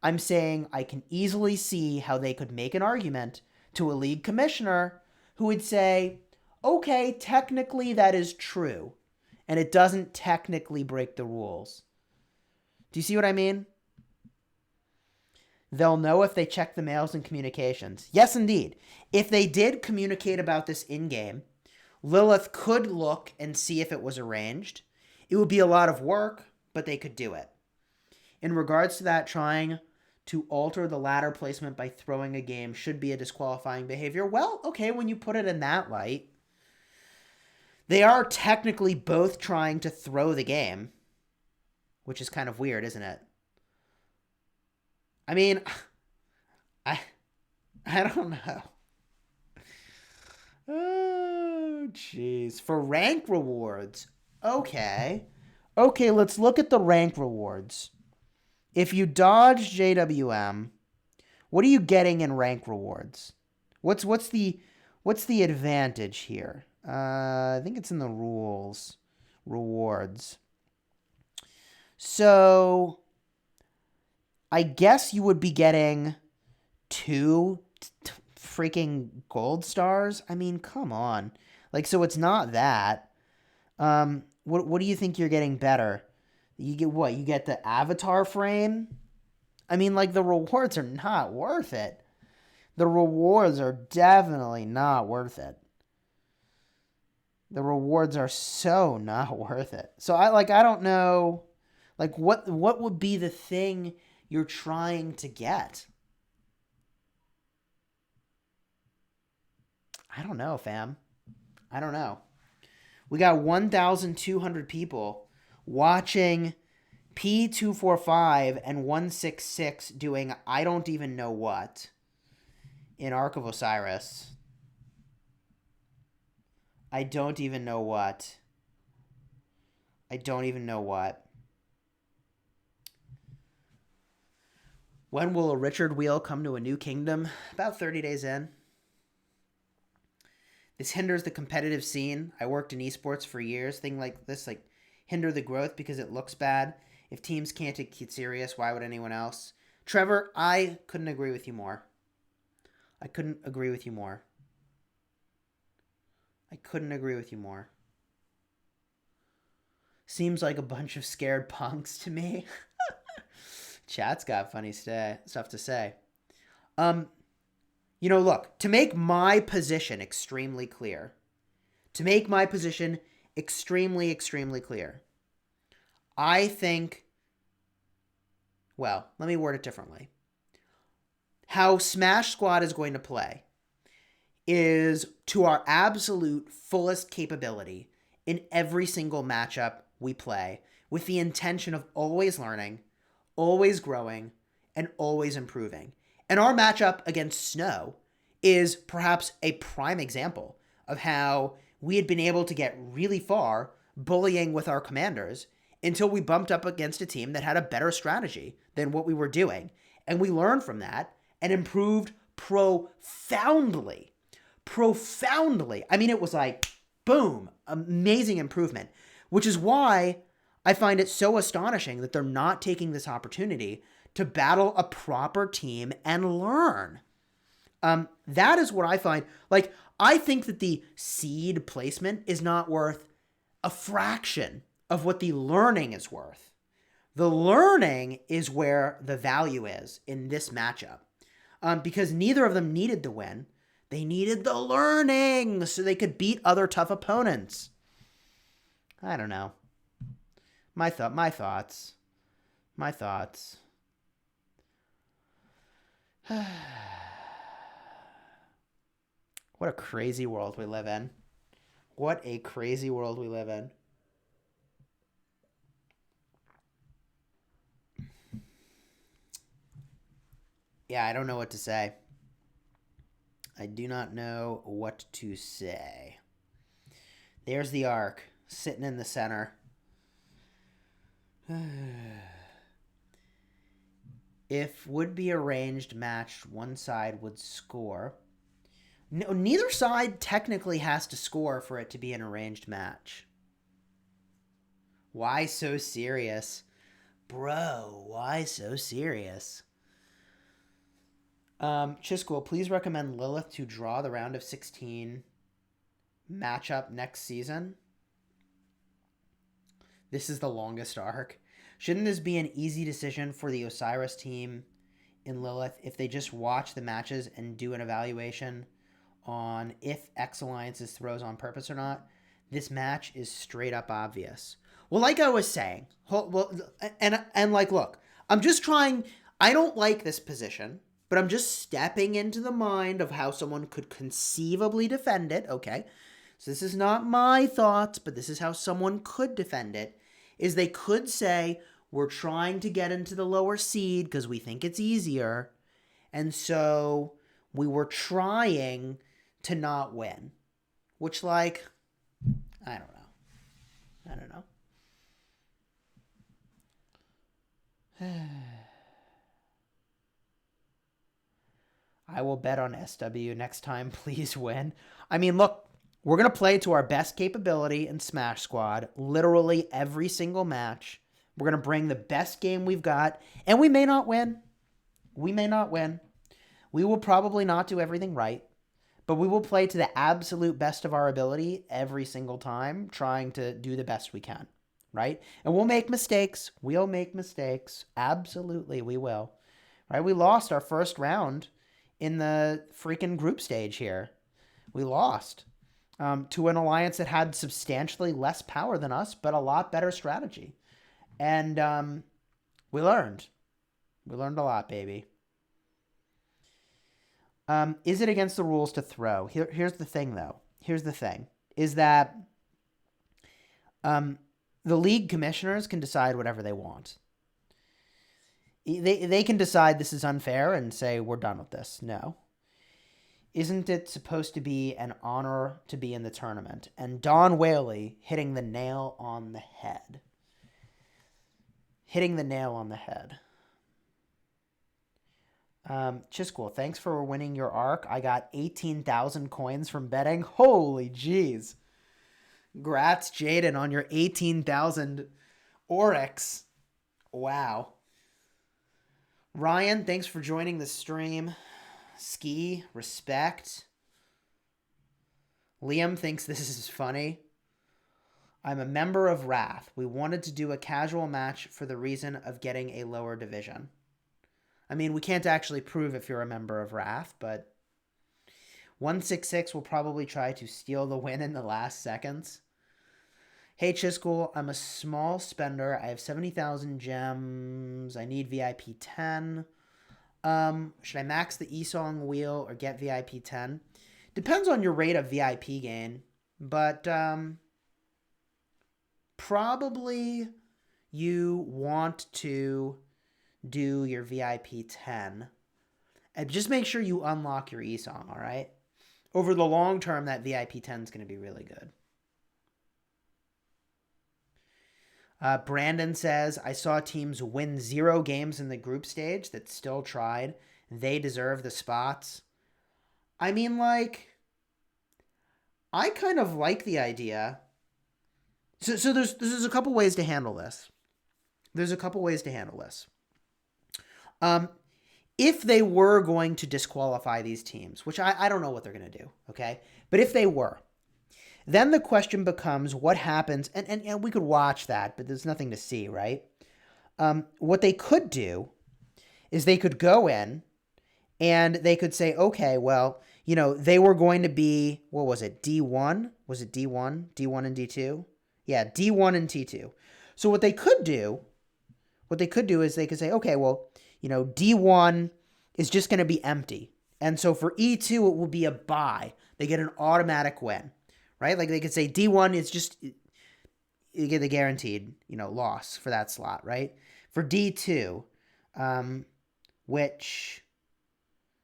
Speaker 1: I'm saying I can easily see how they could make an argument to a league commissioner who would say, okay, technically that is true, and it doesn't technically break the rules. Do you see what I mean? They'll know if they check the mails and communications. Yes, indeed. If they did communicate about this in-game, Lilith could look and see if it was arranged. It would be a lot of work, but they could do it. In regards to that, trying to alter the ladder placement by throwing a game should be a disqualifying behavior. Well, okay, when you put it in that light, they are technically both trying to throw the game, which is kind of weird, isn't it? I mean, I don't know. Oh, jeez. For rank rewards. Okay, let's look at the rank rewards. If you dodge JWM, what are you getting in rank rewards? What's the advantage here? I think it's in the rules. Rewards. So I guess you would be getting 2 freaking gold stars. I mean, come on. So it's not that. What do you think you're getting better? You get what? You get the avatar frame? I mean, like, the rewards are not worth it. The rewards are definitely not worth it. The rewards are so not worth it. So I don't know, like, what would be the thing you're trying to get? I don't know, fam. I don't know. We got 1,200 people watching P245 and 166 doing I don't even know what in Ark of Osiris. I don't even know what. I don't even know what. When will a Richard wheel come to a new kingdom? About 30 days in. This hinders the competitive scene. I worked in esports for years. Thing like this, like, hinder the growth because it looks bad. If teams can't take it serious, why would anyone else? Trevor, I couldn't agree with you more. I couldn't agree with you more. I couldn't agree with you more. Seems like a bunch of scared punks to me. Chat's got funny stuff to say. You know, look, to make my position extremely clear, extremely clear, I think, well, let me word it differently. How Smash Squad is going to play is to our absolute fullest capability in every single matchup we play, with the intention of always learning, always growing, and always improving. And our matchup against Snow is perhaps a prime example of how we had been able to get really far bullying with our commanders until we bumped up against a team that had a better strategy than what we were doing. And we learned from that and improved profoundly. I mean, it was like, boom, amazing improvement, which is why I find it so astonishing that they're not taking this opportunity to battle a proper team and learn. That is what I find. Like, I think that the seed placement is not worth a fraction of what the learning is worth. The learning is where the value is in this matchup. Because neither of them needed the win. They needed the learning so they could beat other tough opponents. I don't know. My thoughts. What a crazy world we live in. Yeah, I don't know what to say. I do not know what to say. There's the Ark, sitting in the center. If would be arranged matched, one side would score. No, neither side technically has to score for it to be an arranged match. Why so serious? Bro, why so serious? Chisgule, please recommend Lilith to draw the round of 16 matchup next season. This is the longest arc. Shouldn't this be an easy decision for the Osiris team in Lilith if they just watch the matches and do an evaluation on if X Alliances throws on purpose or not? This match is straight up obvious. Well, like I was saying, and like, look, I'm just trying, I don't like this position, but I'm just stepping into the mind of how someone could conceivably defend it, okay? So this is not my thoughts, but this is how someone could defend it, is they could say, we're trying to get into the lower seed because we think it's easier, and so we were trying to not win. Which, like, I don't know. I will bet on SW next time. Please win. I mean, look, we're going to play to our best capability in Smash Squad. Literally every single match. We're going to bring the best game we've got. And we may not win. We will probably not do everything right. But we will play to the absolute best of our ability every single time, trying to do the best we can, right? And we'll make mistakes. We'll make mistakes. Absolutely, we will. Right? We lost our first round in the freaking group stage here. We lost to an alliance that had substantially less power than us, but a lot better strategy. And we learned. We learned a lot, baby. Is it against the rules to throw? Here's the thing, though. Here's the thing. Is that the league commissioners can decide whatever they want. They can decide this is unfair and say, we're done with this. No. Isn't it supposed to be an honor to be in the tournament? And Don Whaley hitting the nail on the head. Hitting the nail on the head. Chisgule, thanks for winning your Ark. I got 18,000 coins from betting. Holy jeez. Grats, Jaden, on your 18,000 Oryx. Wow. Ryan, thanks for joining the stream. Ski, respect. Liam thinks this is funny. I'm a member of Wrath. We wanted to do a casual match for the reason of getting a lower division. I mean, we can't actually prove if you're a member of Wrath, but 166 will probably try to steal the win in the last seconds. Hey, Chisgule, I'm a small spender. I have 70,000 gems. I need VIP 10. Should I max the Esong wheel or get VIP 10? Depends on your rate of VIP gain, but probably you want to do your VIP 10. And just make sure you unlock your Esong, all right? Over the long term, that VIP 10 is going to be really good. Brandon says, I saw teams win 0 games in the group stage that still tried. They deserve the spots. I mean, like, I kind of like the idea. So there's a couple ways to handle this. If they were going to disqualify these teams, which I don't know what they're going to do, okay? But if they were, then the question becomes what happens, and we could watch that, but there's nothing to see, right? What they could do is they could go in and they could say, okay, well, you know, they were going to be, what was it, D1? Was it D1? D1 and D2? Yeah, D1 and T2. So what they could do is they could say, okay, well, you know, D1 is just going to be empty. And so for E2, it will be a bye. They get an automatic win. Right? Like they could say D1 is just, you get the guaranteed, you know, loss for that slot, right? For D2, which,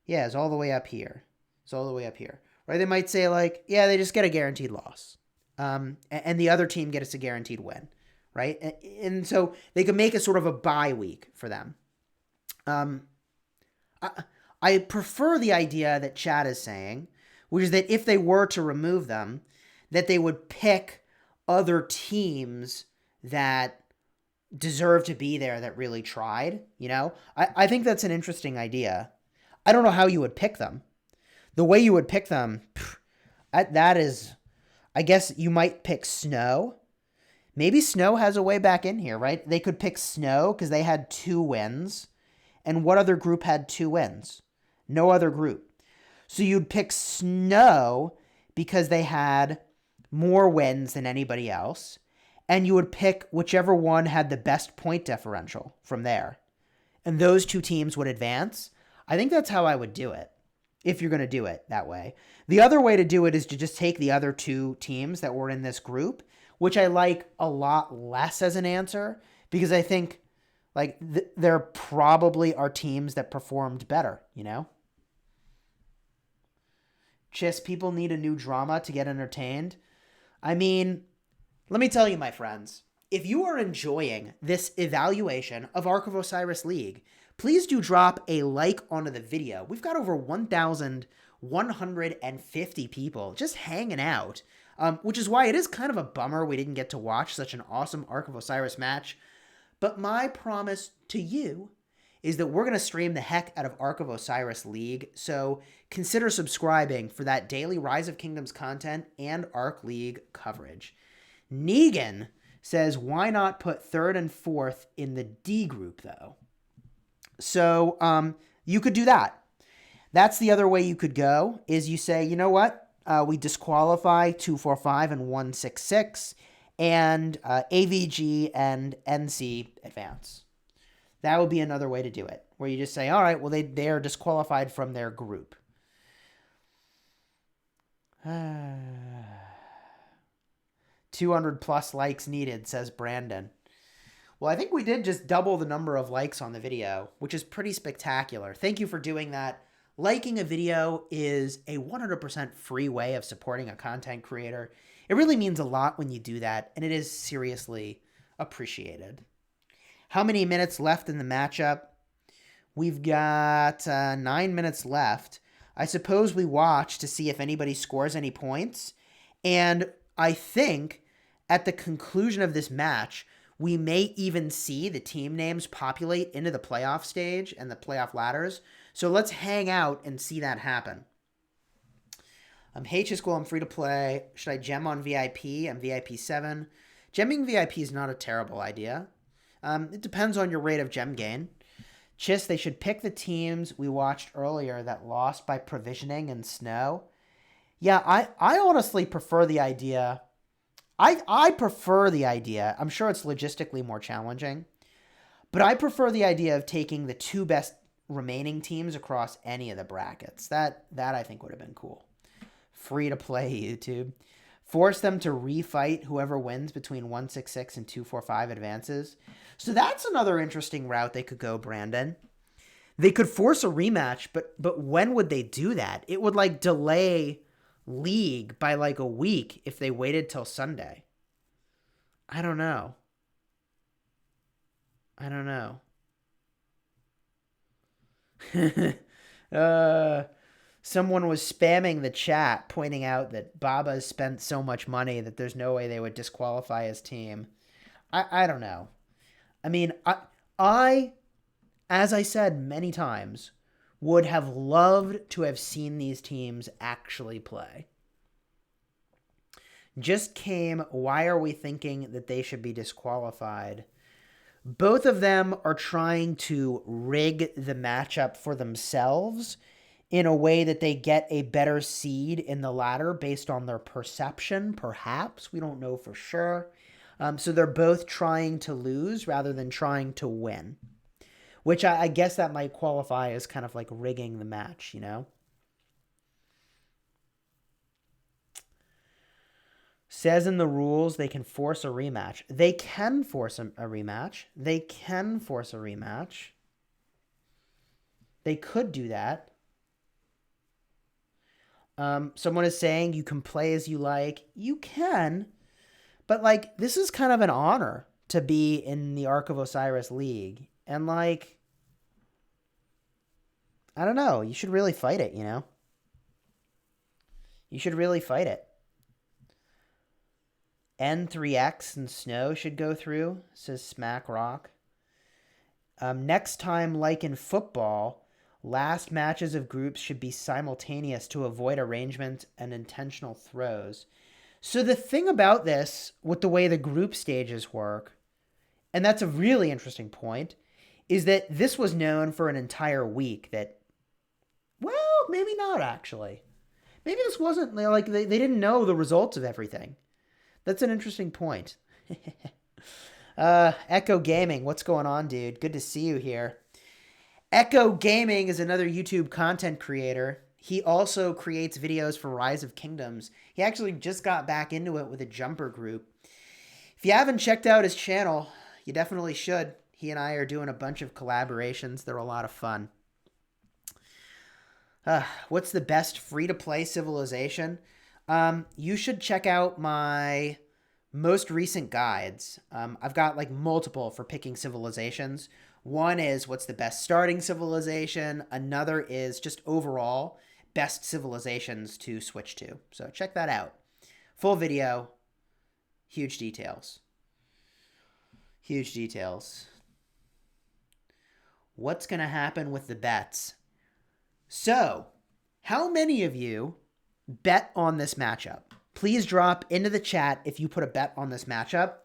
Speaker 1: yeah, is all the way up here. Right? They might say like, yeah, they just get a guaranteed loss. And the other team gets a guaranteed win, right? And so they could make a sort of a bye week for them. I prefer the idea that Chad is saying, which is that if they were to remove them, that they would pick other teams that deserve to be there that really tried, you know? I think that's an interesting idea. I don't know how you would pick them. The way you would pick them, that is, I guess you might pick Snow. Maybe Snow has a way back in here, right? They could pick Snow because they had 2 wins. And what other group had 2 wins? No other group. So you'd pick Snow because they had more wins than anybody else, and you would pick whichever one had the best point differential from there. And those 2 teams would advance. I think that's how I would do it, if you're going to do it that way. The other way to do it is to just take the other 2 teams that were in this group, which I like a lot less as an answer, because I think like there probably are teams that performed better, you know? Just people need a new drama to get entertained. I mean, let me tell you, my friends, if you are enjoying this evaluation of Ark of Osiris League, please do drop a like onto the video. We've got over 1,150 people just hanging out, which is why it is kind of a bummer we didn't get to watch such an awesome Ark of Osiris match. But my promise to you is that we're going to stream the heck out of Ark of Osiris League, so consider subscribing for that daily Rise of Kingdoms content and Ark League coverage. Negan says, why not put 3rd and 4th in the D group, though? So you could do that. That's the other way you could go, is you say, you know what? We disqualify 245 and 166, and AVG and NC advance. That would be another way to do it, where you just say, all right, well, they are disqualified from their group. 200 plus likes needed, says Brandon. Well, I think we did just double the number of likes on the video, which is pretty spectacular. Thank you for doing that. Liking a video is a 100% free way of supporting a content creator. It really means a lot when you do that, and it is seriously appreciated. How many minutes left in the matchup? We've got 9 minutes left. I suppose we watch to see if anybody scores any points. And I think at the conclusion of this match, we may even see the team names populate into the playoff stage and the playoff ladders. So let's hang out and see that happen. Hey, Chisgule, I'm free to play. Should I gem on VIP? I'm VIP 7. Gemming VIP is not a terrible idea. It depends on your rate of gem gain. Chis, they should pick the teams we watched earlier that lost by provisioning and snow. Yeah, I honestly prefer the idea. I prefer the idea. I'm sure it's logistically more challenging. But I prefer the idea of taking the 2 best remaining teams across any of the brackets. That I think would have been cool. Free to play, YouTube. Force them to refight whoever wins between 166 and 245 advances. So that's another interesting route they could go, Brandon. They could force a rematch, but when would they do that? It would like delay League by like a week if they waited till Sunday. I don't know. Someone was spamming the chat pointing out that Baba's spent so much money that there's no way they would disqualify his team. I don't know. I mean, I, as I said many times, would have loved to have seen these teams actually play. Just came, why are we thinking that they should be disqualified? Both of them are trying to rig the matchup for themselves in a way that they get a better seed in the ladder based on their perception, perhaps. We don't know for sure. So they're both trying to lose rather than trying to win, which I guess that might qualify as kind of like rigging the match, you know? Says in the rules they can force a rematch. They can force a rematch. They can force a rematch. They could do that. Someone is saying you can play as you like. You can, but like this is kind of an honor to be in the Ark of Osiris League. And like, I don't know, you should really fight it, you know? You should really fight it. N3X and Snow should go through, says Smack Rock. Next time, like in football, last matches of groups should be simultaneous to avoid arrangement and intentional throws. So the thing about this, with the way the group stages work, and that's a really interesting point, is that this was known for an entire week that, well, maybe not actually. Maybe this wasn't, like, they didn't know the results of everything. That's an interesting point. Echo Gaming, what's going on, dude? Good to see you here. Echo Gaming is another YouTube content creator. He also creates videos for Rise of Kingdoms. He actually just got back into it with a jumper group. If you haven't checked out his channel, you definitely should. He and I are doing a bunch of collaborations. They're a lot of fun. What's the best free-to-play civilization? You should check out my most recent guides. I've got like multiple for picking civilizations. One is what's the best starting civilization. Another is just overall best civilizations to switch to. So check that out. Full video, huge details. Huge details. what's going to happen with the bets. So, how many of you bet on this matchup? Please drop into the chat if you put a bet on this matchup.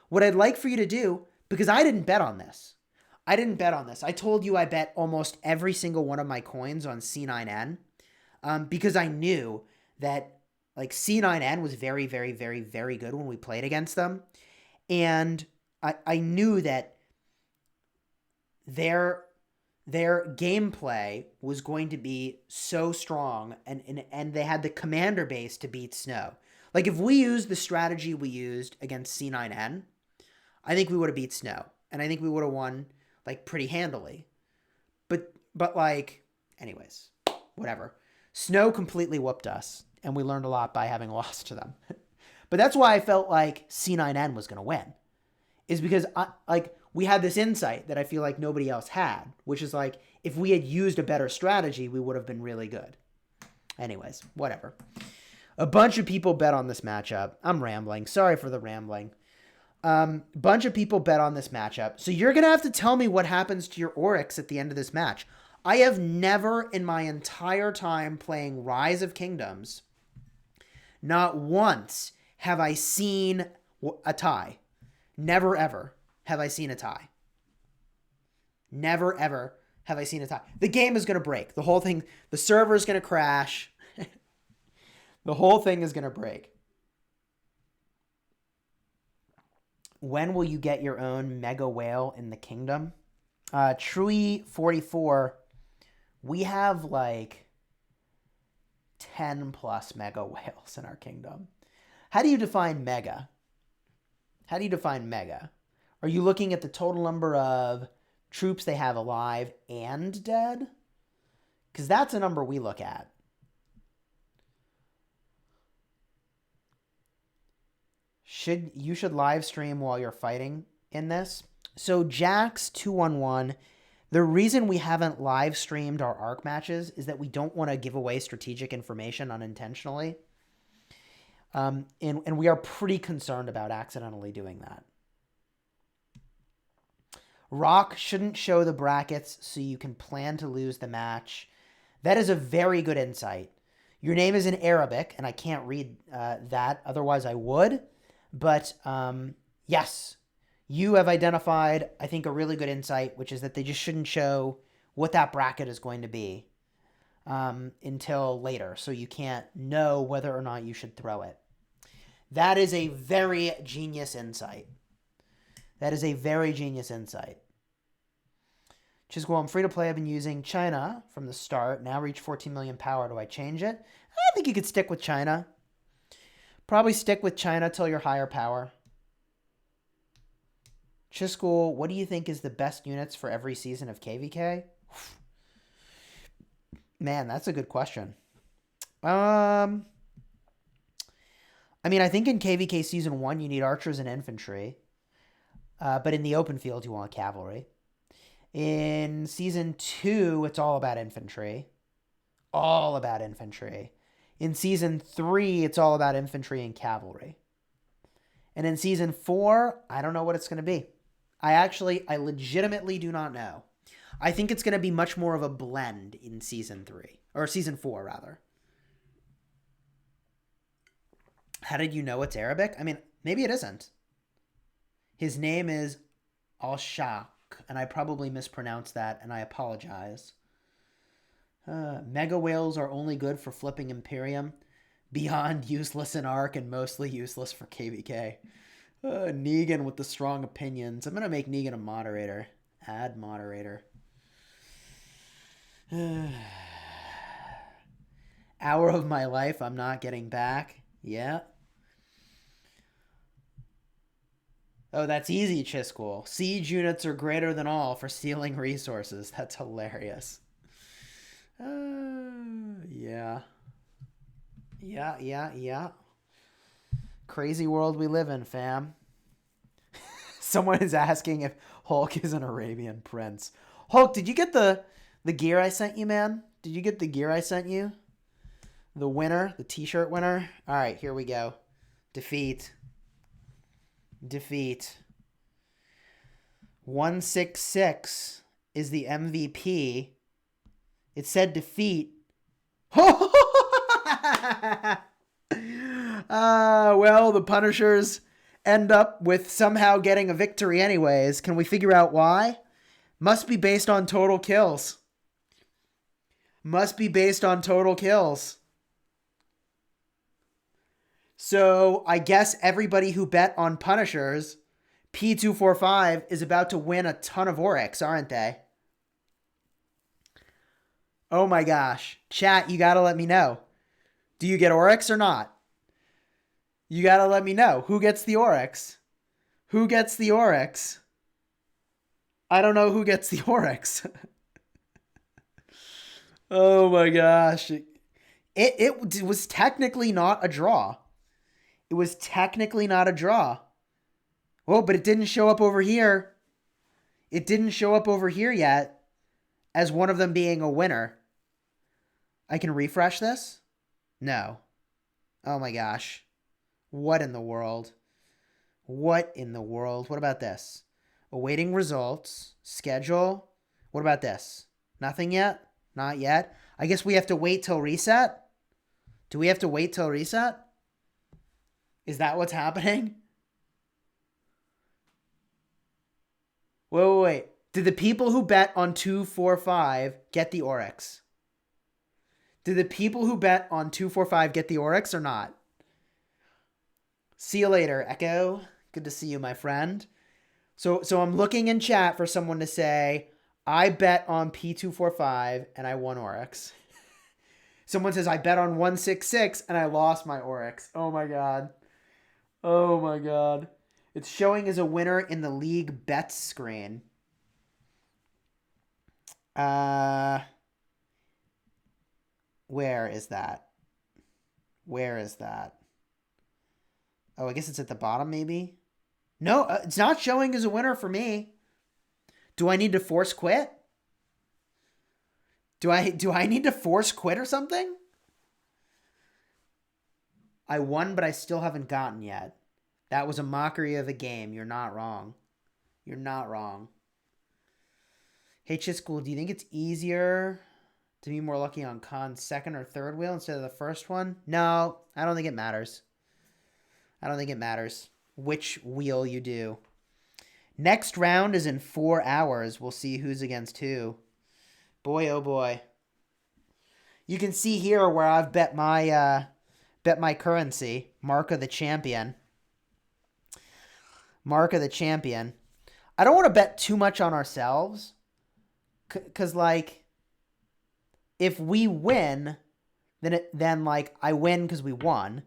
Speaker 1: What I'd like for you to do, because I didn't bet on this. I told you I bet almost every single one of my coins on C9N because I knew that like C9N was very, very, very, very good when we played against them. And I knew that their gameplay was going to be so strong and they had the commander base to beat Snow. Like if we used the strategy we used against C9N, I think we would have beat Snow. And I think we would have won like pretty handily. But like, anyways, whatever. Snow completely whooped us and we learned a lot by having lost to them. But that's why I felt like C9N was going to win. Is because we had this insight that I feel like nobody else had, which is like if we had used a better strategy, we would have been really good. Anyways, whatever. A bunch of people bet on this matchup. I'm rambling. Sorry for the rambling. Bunch of people bet on this matchup. So you're going to have to tell me what happens to your Oryx at the end of this match. I have never in my entire time playing Rise of Kingdoms, not once have I seen a tie. Never, ever have I seen a tie. Never, ever have I seen a tie. The game is going to break. The whole thing, the server is going to crash. The whole thing is going to break. When will you get your own mega whale in the kingdom? Trui44, we have like 10 plus mega whales in our kingdom. How do you define mega? How do you define mega? Are you looking at the total number of troops they have alive and dead? Because that's a number we look at. You should live stream while you're fighting in this. So Jax211, the reason we haven't live streamed our Ark matches is that we don't want to give away strategic information unintentionally. And we are pretty concerned about accidentally doing that. Rock shouldn't show the brackets so you can plan to lose the match. That is a very good insight. Your name is in Arabic, and I can't read that. Otherwise, I would. But yes, you have identified, I think, a really good insight, which is that they just shouldn't show what that bracket is going to be until later. So you can't know whether or not you should throw it. That is a very genius insight. That is a very genius insight. Chisgule, I'm free to play. I've been using China from the start. Now reach 14 million power. Do I change it? I think you could stick with China. Probably stick with China till you're higher power. Chisgule, what do you think is the best units for every season of KVK? Man, that's a good question. I mean, I think in KVK Season 1, you need archers and infantry. But in the open field, you want cavalry. In Season 2, it's all about infantry. All about infantry. In Season 3, it's all about infantry and cavalry. And in Season 4, I don't know what it's going to be. I legitimately do not know. I think it's going to be much more of a blend in Season 3. Or Season 4, rather. How did you know it's Arabic? I mean, maybe it isn't. His name is Al-Shaq, and I probably mispronounced that, and I apologize. Mega whales are only good for flipping Imperium. Beyond useless in Ark and mostly useless for KVK. Negan with the strong opinions. I'm going to make Negan a moderator. Add moderator. Hour of my life I'm not getting back. Yeah. Oh, that's easy, Chisgule. Siege units are greater than all for stealing resources. That's hilarious. Yeah. Yeah. Crazy world we live in, fam. Someone is asking if Hulk is an Arabian prince. Hulk, did you get the gear I sent you, man? Did you get the gear I sent you? The winner, the t-shirt winner? All right, here we go. Defeat. 166 is the MVP. It said defeat. Well, the Punishers end up with somehow getting a victory anyways. Can we figure out why? Must be based on total kills. Must be based on total kills. So I guess everybody who bet on Punishers, P245, is about to win a ton of Oryx, aren't they? Oh my gosh. Chat, you gotta let me know. Do you get Oryx or not? You gotta let me know. Who gets the Oryx? Who gets the Oryx? I don't know who gets the Oryx. Oh my gosh. It was technically not a draw. It was technically not a draw. Oh, but it didn't show up over here. It didn't show up over here yet as one of them being a winner. I can refresh this? No. Oh my gosh. What in the world? What in the world? What about this? Awaiting results. Schedule. What about this? Nothing yet? Not yet. I guess we have to wait till reset? Do we have to wait till reset? Is that what's happening? Wait. Did the people who bet on 245 get the Oryx? Did the people who bet on 245 get the Oryx or not? See you later, Echo. Good to see you, my friend. So I'm looking in chat for someone to say, I bet on P245 and I won Oryx. Someone says, I bet on 166 and I lost my Oryx. Oh my God. Oh my God. It's showing as a winner in the league bets screen. Where is that? Where is that? Oh, I guess it's at the bottom maybe. No, it's not showing as a winner for me. Do I need to force quit? Do I need to force quit or something? I won, but I still haven't gotten yet. That was a mockery of a game. You're not wrong. You're not wrong. Hey, Chisgule, do you think it's easier to be more lucky on Khan's second or third wheel instead of the first one? No, I don't think it matters. I don't think it matters which wheel you do. Next round is in 4 hours. We'll see who's against who. Boy, oh boy. You can see here where I've bet my currency. Mark of the champion. Mark of the champion. I don't want to bet too much on ourselves. Because, like, if we win, then like, I win because we won.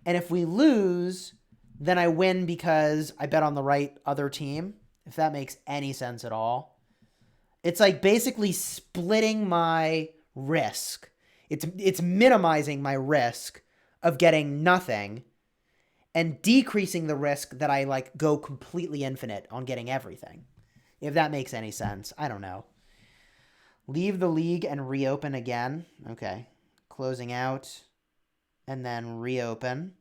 Speaker 1: And if we lose, then I win because I bet on the right other team. If that makes any sense at all. It's like basically splitting my risk. It's minimizing my risk of getting nothing and decreasing the risk that I like go completely infinite on getting everything. If that makes any sense. I don't know. Leave the league and reopen again. Okay. Closing out and then reopen.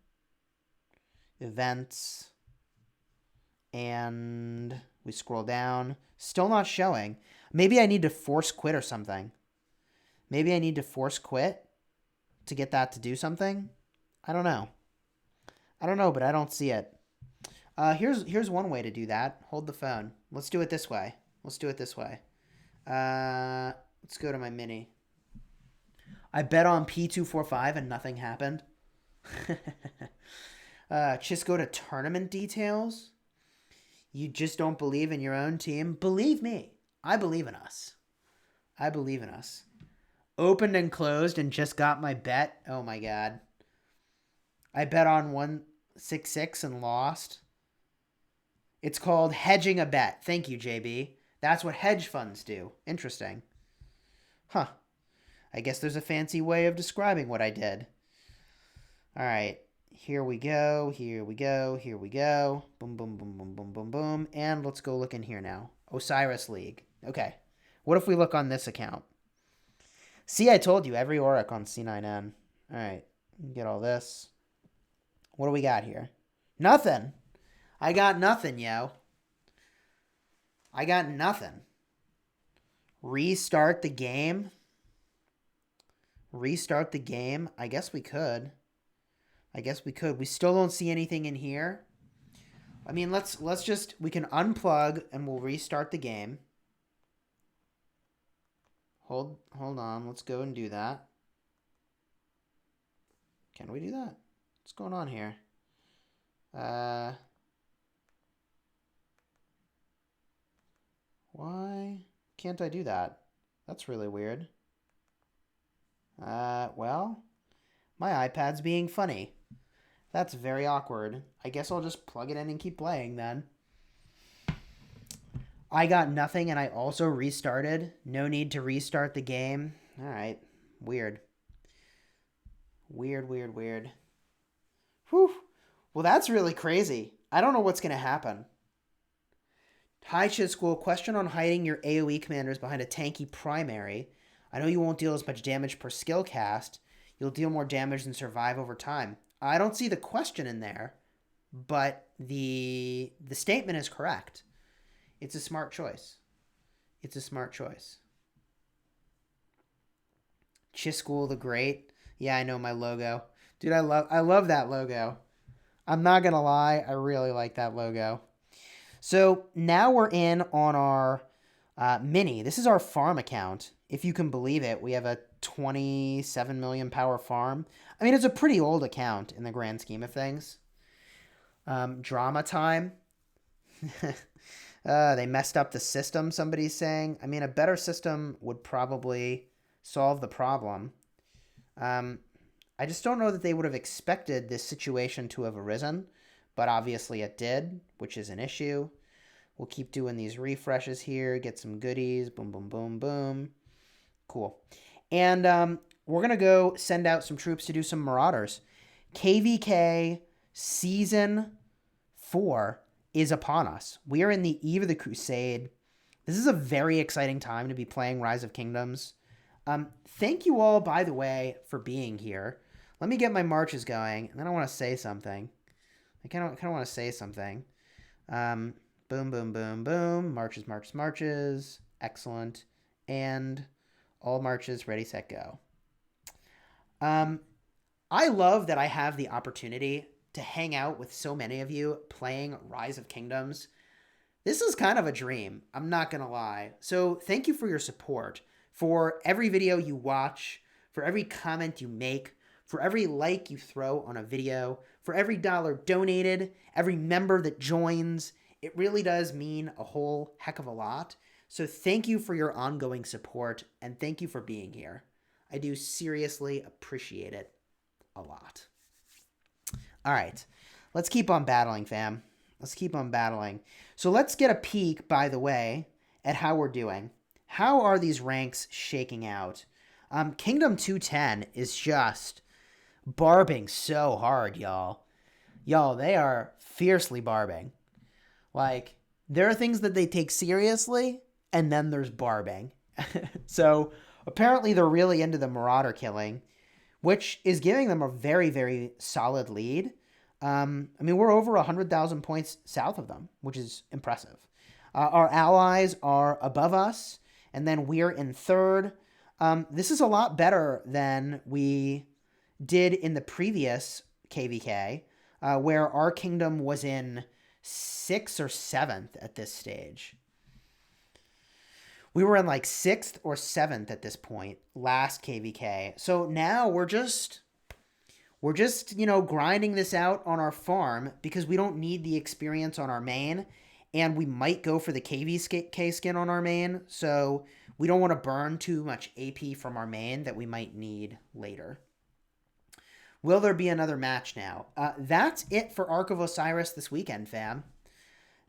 Speaker 1: Events. And we scroll down. Still not showing. Maybe I need to force quit or something. Maybe I need to force quit to get that to do something. I don't know. I don't know, but I don't see it. Here's one way to do that. Hold the phone. Let's do it this way. Let's do it this way. Let's go to my mini. I bet on P245 and nothing happened. Just go to tournament details. You just don't believe in your own team. Believe me. I believe in us. I believe in us. Opened and closed and just got my bet. Oh my God. I bet on 166 and lost. It's called hedging a bet. Thank you, JB. That's what hedge funds do. Interesting. Huh. I guess there's a fancy way of describing what I did. All right. Here we go. Here we go. Here we go. Boom, boom, boom, boom, boom, boom, boom. And let's go look in here now. Osiris League. Okay. What if we look on this account? See, I told you. Every Auric on C9N. All right. Get all this. What do we got here? Nothing. I got nothing, yo. I got nothing. Restart the game? Restart the game? I guess we could. We still don't see anything in here. I mean, let's just, we can unplug and we'll restart the game. Hold on. Let's go and do that. Can we do that? What's going on here? Why can't I do that? That's really weird. Well, my iPad's being funny. That's very awkward. I guess I'll just plug it in and keep playing then. I got nothing and I also restarted. No need to restart the game. All right. Weird. Weird. Whew. Well, that's really crazy. I don't know what's going to happen. Hi, Chisgule. Question on hiding your AOE commanders behind a tanky primary. I know you won't deal as much damage per skill cast. You'll deal more damage and survive over time. I don't see the question in there, but the statement is correct. It's a smart choice. Chisgule the Great. Yeah, I know my logo. Dude, I love that logo. I'm not going to lie. I really like that logo. So now we're in on our mini. This is our farm account. If you can believe it, we have a 27 million power farm. I mean, it's a pretty old account in the grand scheme of things. Drama time. They messed up the system, somebody's saying. I mean, a better system would probably solve the problem. I just don't know that they would have expected this situation to have arisen, but obviously it did, which is an issue. We'll keep doing these refreshes here, get some goodies, boom, boom, boom, boom. Cool. And we're going to go send out some troops to do some Marauders. KVK Season 4 is upon us. We are in the eve of the Crusade. This is a very exciting time to be playing Rise of Kingdoms. Thank you all, by the way, for being here. Let me get my marches going, and then I want to say something. I kind of want to say something. Boom, boom, boom, boom. Marches, marches, marches. Excellent. And all marches, ready, set, go. I love that I have the opportunity to hang out with so many of you playing Rise of Kingdoms. This is kind of a dream. I'm not going to lie. So thank you for your support. For every video you watch, for every comment you make, for every like you throw on a video, for every dollar donated, every member that joins, it really does mean a whole heck of a lot. So thank you for your ongoing support, and thank you for being here. I do seriously appreciate it a lot. All right, let's keep on battling, fam. Let's keep on battling. So let's get a peek, by the way, at how we're doing. How are these ranks shaking out? Kingdom 210 is just barbing so hard, y'all. Y'all, they are fiercely barbing. Like, there are things that they take seriously, and then there's barbing. So, apparently they're really into the Marauder killing, which is giving them a very, very solid lead. I mean, we're over 100,000 points south of them, which is impressive. Our allies are above us, and then we're in third. This is a lot better than we did in the previous KVK, where our kingdom was in 6th or 7th at this stage. We were in like 6th or 7th at this point, last KVK. So now we're just, you know, grinding this out on our farm because we don't need the experience on our main, and we might go for the KVK skin on our main, so we don't want to burn too much AP from our main that we might need later. Will there be another match now? That's it for Ark of Osiris this weekend, fam.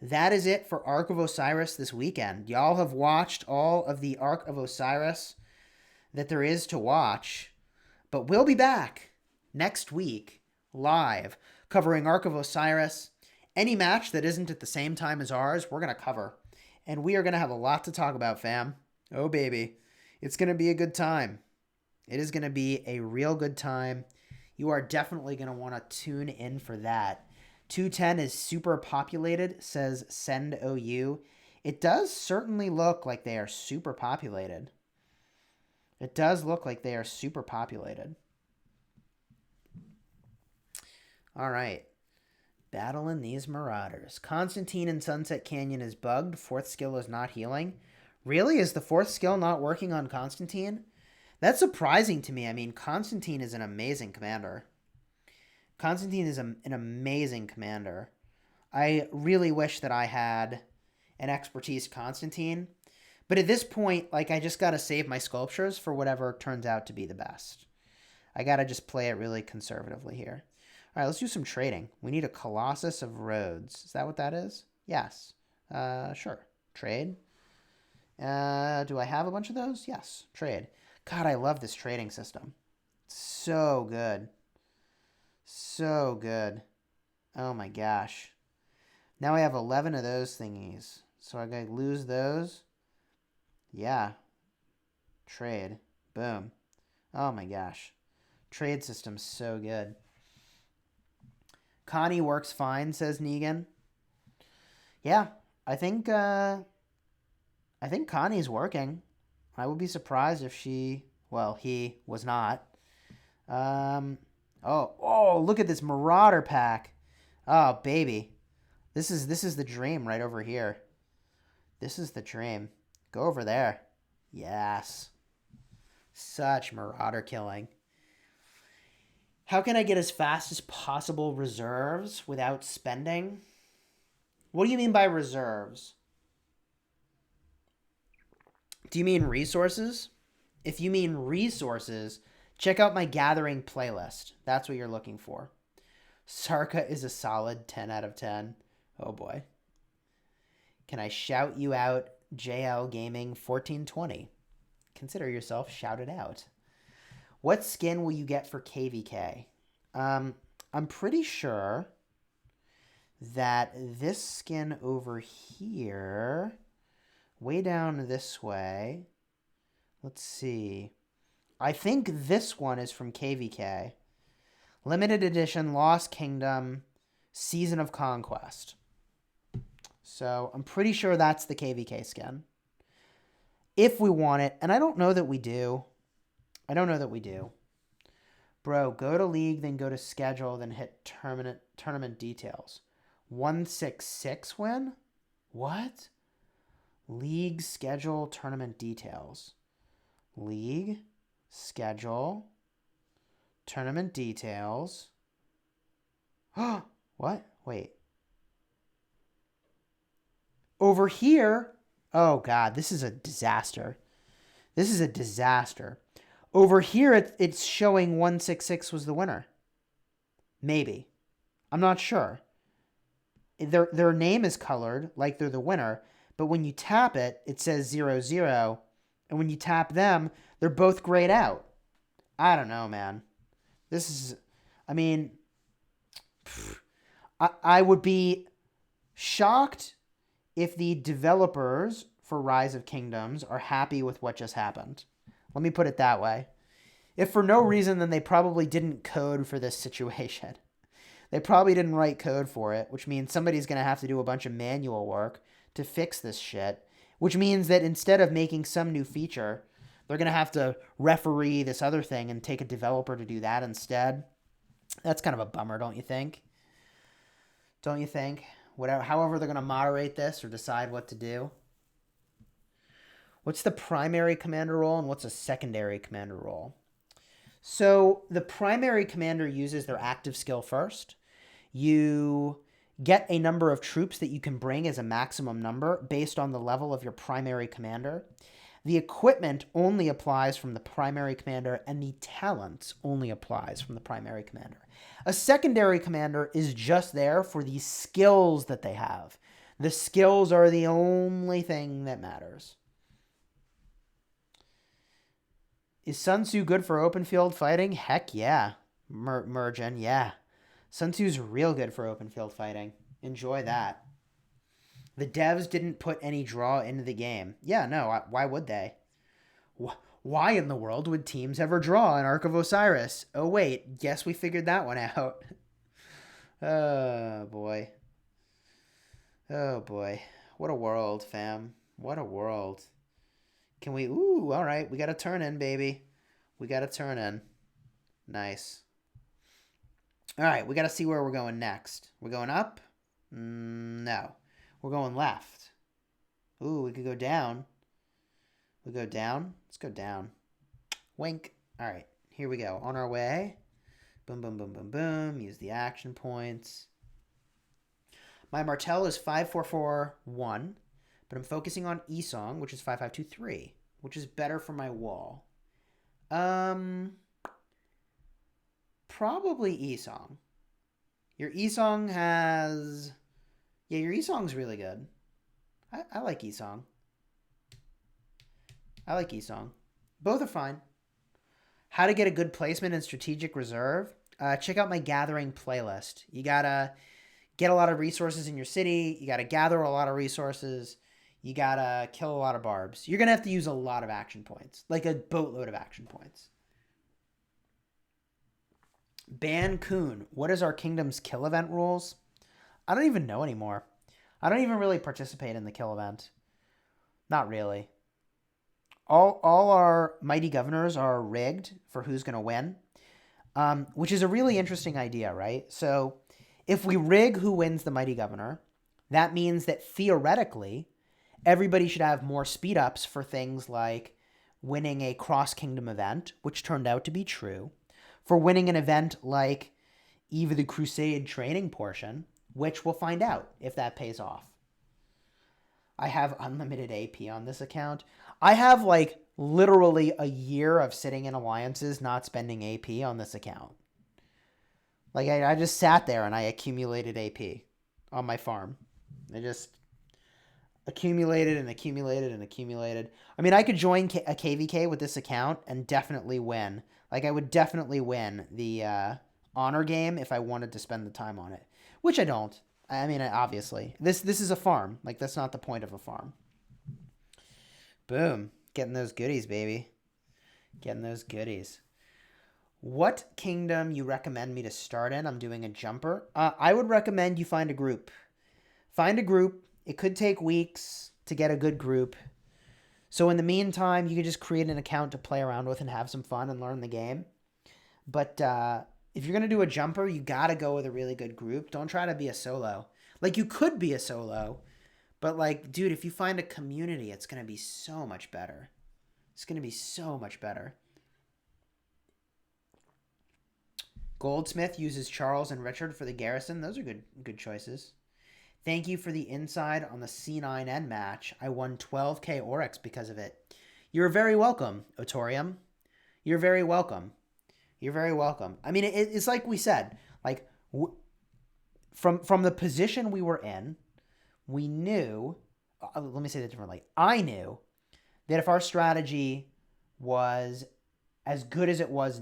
Speaker 1: That is it for Ark of Osiris this weekend. Y'all have watched all of the Ark of Osiris that there is to watch, but we'll be back next week live covering Ark of Osiris. Any match that isn't at the same time as ours, we're going to cover. And we are going to have a lot to talk about, fam. Oh, baby. It's going to be a good time. It is going to be a real good time. You are definitely going to want to tune in for that. 210 is super populated, says Send OU. It does certainly look like they are super populated. It does look like they are super populated. All right. Battling these Marauders. Constantine in Sunset Canyon is bugged. 4th skill is not healing. Really? Is the 4th skill not working on Constantine? That's surprising to me. I mean, Constantine is an amazing commander. Constantine is an amazing commander. I really wish that I had an expertise Constantine. But at this point, like, I just got to save my sculptures for whatever turns out to be the best. I got to just play it really conservatively here. All right, let's do some trading. We need a Colossus of Rhodes. Is that what that is? Yes. Sure. Trade. Do I have a bunch of those? Yes. Trade. God, I love this trading system. So good. So good. Oh my gosh. Now I have 11 of those thingies. So I gotta lose those. Yeah. Trade. Boom. Oh my gosh. Trade system's so good. Connie works fine, says Negan. Yeah, I think Connie's working. I would be surprised if he was not. Oh, look at this Marauder pack. Oh, baby. This is the dream right over here. This is the dream. Go over there. Yes. Such Marauder killing. How can I get as fast as possible reserves without spending? What do you mean by reserves? Do you mean resources? If you mean resources, check out my gathering playlist. That's what you're looking for. Sarka is a solid 10 out of 10. Oh boy. Can I shout you out, JL Gaming 1420? Consider yourself shouted out. What skin will you get for KVK? I'm pretty sure that this skin over here, way down this way, let's see. I think this one is from KVK. Limited edition, Lost Kingdom, Season of Conquest. So I'm pretty sure that's the KVK skin. If we want it, and I don't know that we do. Bro, go to League, then go to Schedule, then hit Tournament Details. 166 win? What? League, Schedule, Tournament Details. League, Schedule, Tournament Details. What? Wait. Over here. Oh, God. This is a disaster. Over here, it's showing 166 was the winner. Maybe. I'm not sure. Their name is colored like they're the winner, but when you tap it, it says 0-0. And when you tap them, they're both grayed out. I don't know, man. This is, I mean, I would be shocked if the developers for Rise of Kingdoms are happy with what just happened. Let me put it that way. If for no reason, then they probably didn't code for this situation. They probably didn't write code for it, which means somebody's going to have to do a bunch of manual work to fix this shit, which means that instead of making some new feature, they're going to have to referee this other thing and take a developer to do that instead. That's kind of a bummer, don't you think? However they're going to moderate this or decide what to do. What's the primary commander role and what's a secondary commander role? So the primary commander uses their active skill first. You get a number of troops that you can bring as a maximum number based on the level of your primary commander. The equipment only applies from the primary commander, and the talents only applies from the primary commander. A secondary commander is just there for the skills that they have. The skills are the only thing that matters. Is Sun Tzu good for open field fighting? Heck yeah. Mergen, yeah. Sun Tzu's real good for open field fighting. Enjoy that. The devs didn't put any draw into the game. Yeah, no, why would they? Why in the world would teams ever draw in Ark of Osiris? Oh, wait, guess we figured that one out. Oh, boy. what a world, fam. What a world. Can we... Ooh, all right. We got to turn in, baby. We got to turn in. Nice. All right, we got to see where we're going next. We're going up? No. We're going left. Ooh, we could go down. We go down? Let's go down. Wink. All right, here we go. On our way. Boom, boom, boom, boom, boom. Use the action points. My Martell is 5441, but I'm focusing on Esong, which is 5523, which is better for my wall. Probably Esong. Your Esong has... Yeah, your Esong's really good. I like Esong. I like Esong. Both are fine. How to get a good placement in Strategic Reserve? Check out my Gathering playlist. You gotta get a lot of resources in your city. You gotta gather a lot of resources. You gotta kill a lot of barbs. You're gonna have to use a lot of action points. Like a boatload of action points. Ban Kun. What is our kingdom's kill event rules? I don't even know anymore. I don't even really participate in the kill event. Not really. All our mighty governors are rigged for who's going to win, which is a really interesting idea, right? So if we rig who wins the mighty governor, that means that theoretically everybody should have more speed ups for things like winning a cross-kingdom event, which turned out to be true, for winning an event like Eve of the Crusade training portion, which we'll find out if that pays off. I have unlimited AP on this account. I have like literally a year of sitting in alliances not spending AP on this account. Like I just sat there and I accumulated AP on my farm. I just accumulated and accumulated and accumulated. I mean, I could join a KVK with this account and definitely win. Like I would definitely win the honor game if I wanted to spend the time on it, which I don't. I mean, obviously, this is a farm. Like, that's not the point of a farm. Boom. Getting those goodies, baby. Getting those goodies. What kingdom you recommend me to start in? I'm doing a jumper. I would recommend you find a group. Find a group. It could take weeks to get a good group. So in the meantime, you could just create an account to play around with and have some fun and learn the game. But if you're going to do a jumper, you got to go with a really good group. Don't try to be a solo. Like, you could be a solo, but, like, dude, if you find a community, it's going to be so much better. It's going to be so much better. Goldsmith uses Charles and Richard for the garrison. Those are good choices. Thank you for the inside on the C9N match. I won 12k Oryx because of it. You're very welcome, Otorium. You're very welcome. You're very welcome. I mean, it's like we said, like from the position we were in, we knew, let me say that differently. I knew that if our strategy was as good as it was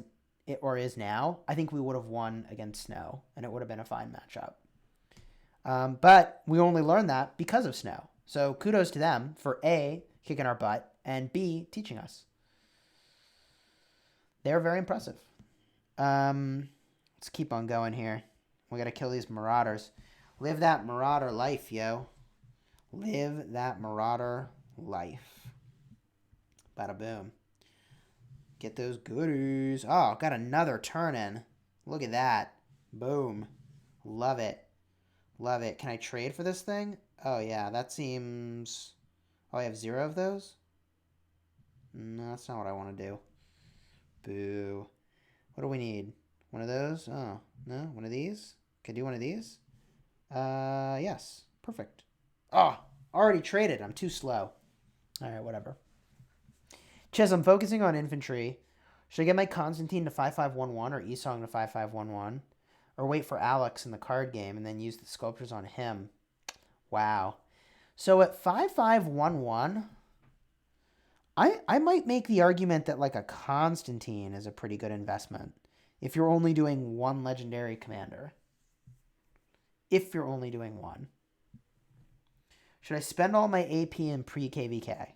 Speaker 1: or is now, I think we would have won against Snow, and it would have been a fine matchup. But we only learned that because of Snow. So kudos to them for A, kicking our butt, and B, teaching us. They're very impressive. Let's keep on going here. We got to kill these marauders. Live that marauder life, yo. Live that marauder life. Bada boom. Get those goodies. Oh, got another turn in. Look at that. Boom. Love it. Love it. Can I trade for this thing? Oh, yeah. That seems... Oh, I have 0 of those? No, that's not what I want to do. Boo. What do we need? One of those? Oh, no? One of these? Can I do one of these? Yes. Perfect. Oh, already traded. I'm too slow. All right, whatever. Chiz, I'm focusing on infantry. Should I get my Constantine to 5511 or Esong to 5511? Or wait for Alex in the card game and then use the sculptures on him? Wow. So at 5511... I might make the argument that like a Constantine is a pretty good investment if you're only doing one legendary commander. If you're only doing one. Should I spend all my AP in pre-KVK?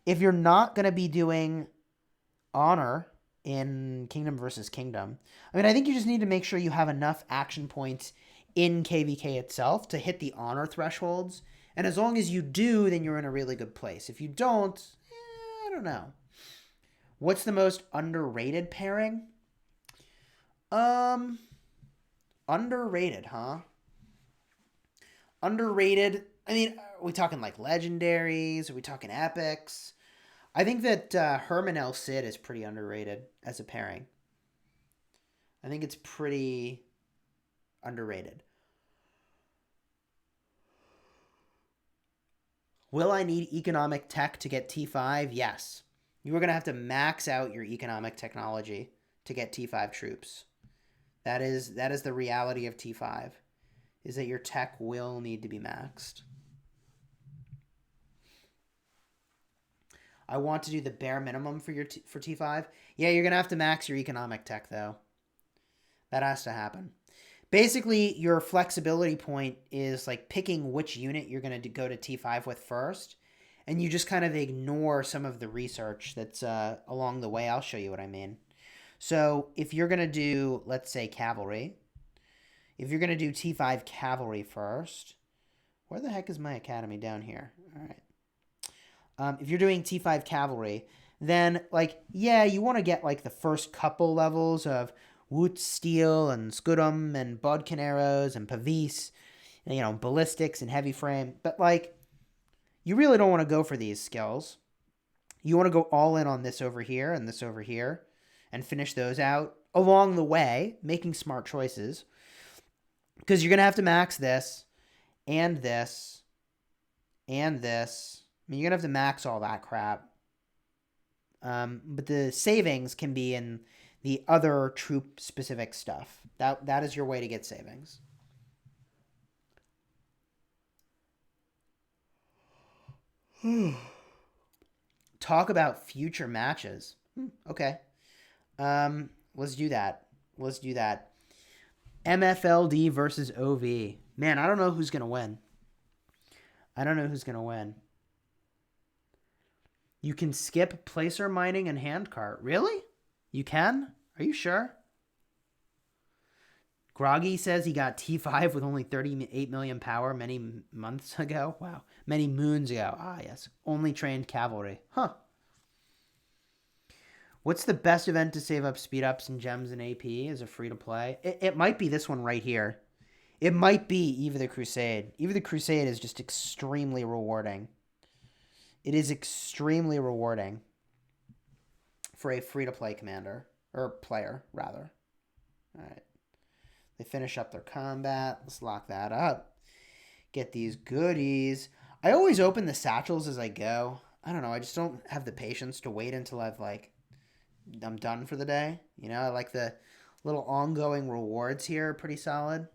Speaker 1: If you're not going to be doing honor in Kingdom versus Kingdom, I mean, I think you just need to make sure you have enough action points in KVK itself to hit the honor thresholds And as long as you do, then you're in a really good place. If you don't, I don't know. What's the most underrated pairing? Underrated, huh? Underrated. I mean, are we talking like legendaries? Are we talking epics? I think that Herman El Cid is pretty underrated as a pairing. I think it's pretty underrated. Will I need economic tech to get T5? Yes. You are going to have to max out your economic technology to get T5 troops. That is the reality of T5, is that your tech will need to be maxed. I want to do the bare minimum for for T5. Yeah, you're going to have to max your economic tech, though. That has to happen. Basically, your flexibility point is like picking which unit you're going to go to T5 with first, and you just kind of ignore some of the research that's along the way. I'll show you what I mean. So if you're going to do, let's say, cavalry, if you're going to do T5 cavalry first, where the heck is my academy? Down here. All right. If you're doing T5 cavalry, then, like, yeah, you want to get, like, the first couple levels of Woot Steel and Scudum and Bodkin arrows and Pavis, you know, ballistics and heavy frame. But, like, you really don't want to go for these skills. You want to go all in on this over here and this over here and finish those out along the way, making smart choices. Because you're going to have to max this and this and this. I mean, you're going to have to max all that crap. But the savings can be in the other troop-specific stuff. That is your way to get savings. Talk about future matches. Okay. Let's do that. Let's do that. MFLD versus OV. Man, I don't know who's going to win. I don't know who's going to win. You can skip placer mining and handcart. Really? You can? Are you sure? Groggy says he got T5 with only 38 million power many months ago. Wow. Many moons ago. Ah, yes. Only trained cavalry. Huh. What's the best event to save up speed ups and gems and AP as a free to play? It might be this one right here. It might be Eve of the Crusade. Eve of the Crusade is just extremely rewarding. It is extremely rewarding for a free to play commander. Or player, rather. Alright. They finish up their combat. Let's lock that up. Get these goodies. I always open the satchels as I go. I don't know. I just don't have the patience to wait until I'm done for the day. You know, I like the little ongoing rewards here. Pretty solid.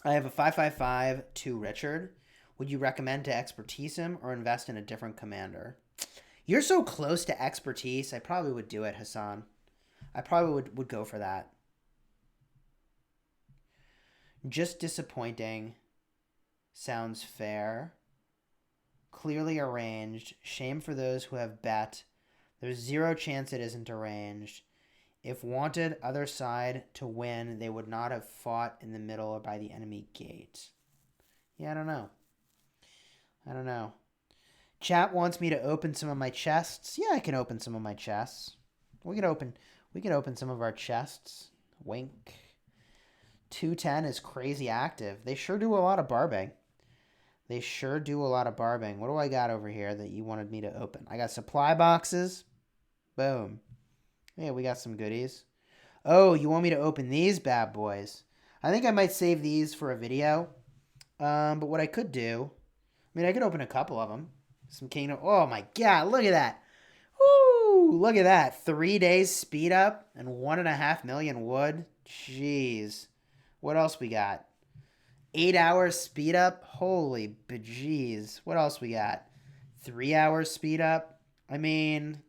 Speaker 1: I have a 5/5/5 to Richard. Would you recommend to expertise him or invest in a different commander? You're so close to expertise. I probably would do it, Hassan. I probably would go for that. Just disappointing. Sounds fair. Clearly arranged. Shame for those who have bet. There's zero chance it isn't arranged. If wanted other side to win, they would not have fought in the middle or by the enemy gate. Yeah, I don't know. I don't know. Chat wants me to open some of my chests. Yeah, I can open some of my chests. We can open some of our chests. Wink. 210 is crazy active. They sure do a lot of barbing. They sure do a lot of barbing. What do I got over here that you wanted me to open? I got supply boxes. Boom. Yeah, we got some goodies. Oh, you want me to open these bad boys? I think I might save these for a video. But what I could do, I mean, I could open a couple of them. Some Kingdom. Oh my God, look at that. Woo, look at that. 3 days speed up and 1.5 million wood. Jeez. What else we got? 8 hours speed up. Holy bejeez. What else we got? 3 hours speed up. I mean,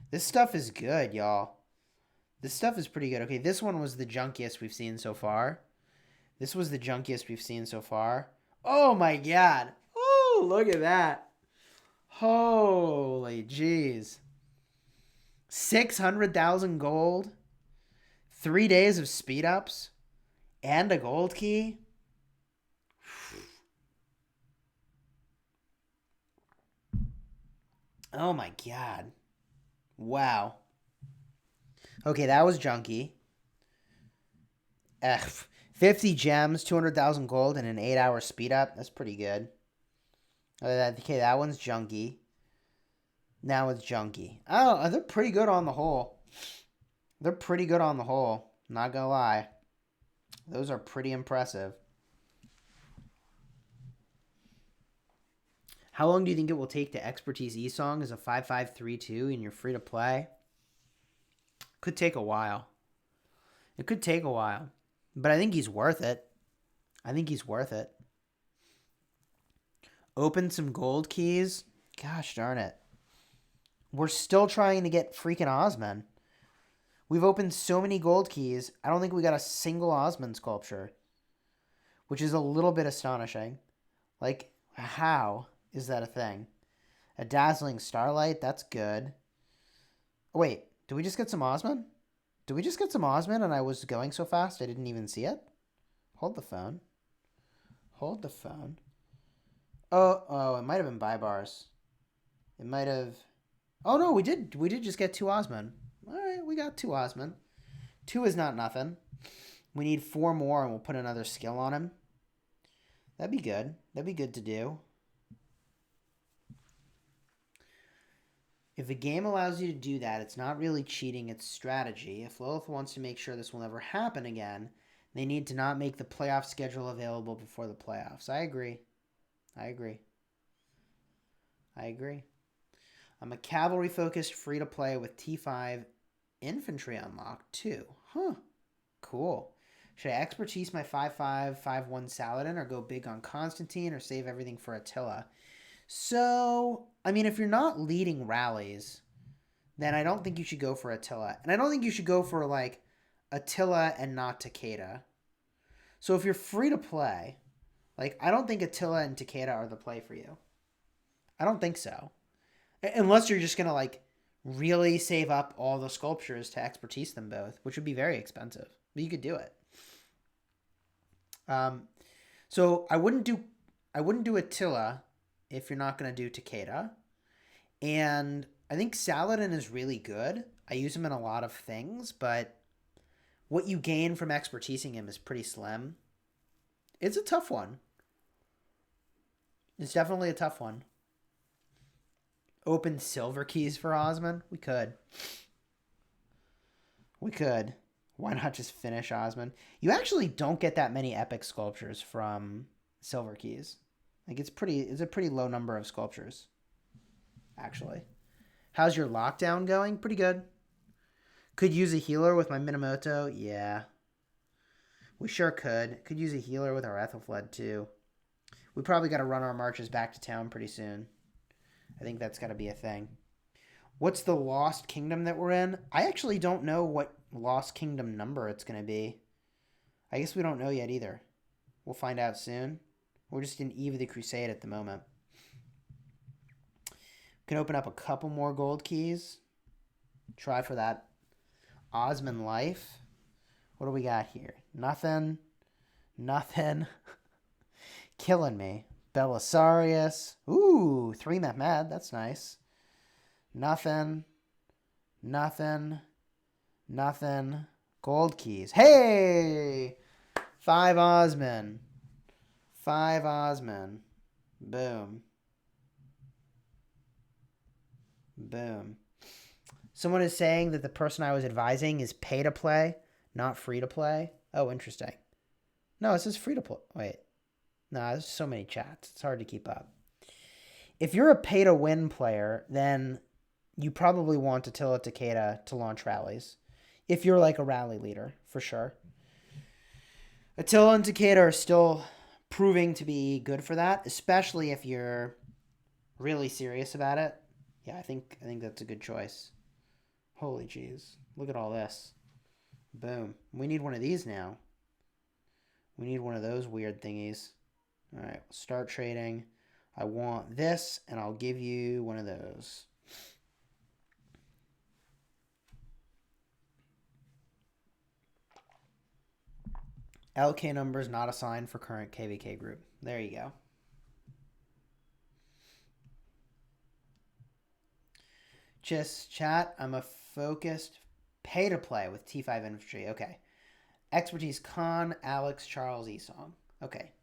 Speaker 1: this stuff is good, y'all. This stuff is pretty good. Okay, this one was the junkiest we've seen so far. This was the junkiest we've seen so far. Oh my God. Oh, look at that. Holy jeez. 600,000 gold. 3 days of speed ups and a gold key. Oh my god. Wow. Okay, that was junky. 50 gems, 200,000 gold, and an 8-hour speed up. That's pretty good. Okay, that one's junky. Now it's junky. Oh, they're pretty good on the whole. They're pretty good on the whole. Not gonna lie. Those are pretty impressive. How long do you think it will take to expertise eSong as a 5532 and you're free to play? Could take a while. It could take a while. But I think he's worth it. I think he's worth it. Open some gold keys. Gosh darn it. We're still trying to get freaking Osman. We've opened so many gold keys. I don't think we got a single Osman sculpture. Which is a little bit astonishing. Like, how is that a thing? A dazzling starlight? That's good. Oh, wait, did we just get some Osman? Did we just get some Osman and I was going so fast I didn't even see it? Hold the phone. Hold the phone. Oh, it might have been buy bars. It might have... Oh, no, we did just get 2 Osman. All right, we got 2 Osman. 2 is not nothing. We need 4 more and we'll put another skill on him. That'd be good. That'd be good to do. If the game allows you to do that, it's not really cheating, it's strategy. If Lilith wants to make sure this will never happen again, they need to not make the playoff schedule available before the playoffs. I agree. I agree. I agree. I'm a cavalry-focused free-to-play with T5 infantry unlocked, too. Huh. Cool. Should I expertise my 5-5, 5-1 Saladin or go big on Constantine or save everything for Attila? So, I mean, if you're not leading rallies, then I don't think you should go for Attila. And I don't think you should go for, like, Attila and not Takeda. So if you're free to play, like, I don't think Attila and Takeda are the play for you. I don't think so. Unless you're just going to, like, really save up all the sculptures to expertise them both, which would be very expensive. But you could do it. So I wouldn't do Attila if you're not going to do Takeda. And I think Saladin is really good. I use him in a lot of things, but what you gain from expertising him is pretty slim. It's a tough one. It's definitely a tough one. Open silver keys for Osman? We could. We could. Why not just finish Osman? You actually don't get that many epic sculptures from silver keys. Like, it's a pretty low number of sculptures, actually. How's your lockdown going? Pretty good. Could use a healer with my Minamoto. Yeah. We sure could. Could use a healer with our Ethelfled, too. We probably got to run our marches back to town pretty soon. I think that's got to be a thing. What's the Lost Kingdom that we're in? I actually don't know what Lost Kingdom number it's going to be. I guess we don't know yet either. We'll find out soon. We're just in Eve of the Crusade at the moment. We can open up a couple more gold keys. Try for that Osman life. What do we got here? Nothing. Nothing. Killing me. Belisarius. Ooh, 3 Mehmed. That's nice. Nothing. Nothing. Nothing. Gold keys. Hey! 5 Osman. 5 Osman. Boom. Boom. Someone is saying that the person I was advising is pay to play, not free to play. Oh, interesting. No, it says free to play. Wait. No, there's so many chats. It's hard to keep up. If you're a pay to win player, then you probably want Attila Takeda to launch rallies. If you're like a rally leader, for sure. Attila and Takeda are still proving to be good for that, especially if you're really serious about it. Yeah, I think that's a good choice. Holy jeez. Look at all this. Boom. We need one of these now. We need one of those weird thingies. All right, start trading. I want this, and I'll give you one of those. LK number is not assigned for current KVK group. There you go. Just chat. I'm a focused pay to play with T5 infantry. Okay. Expertise Khan, Alex, Charles, Esong. Okay.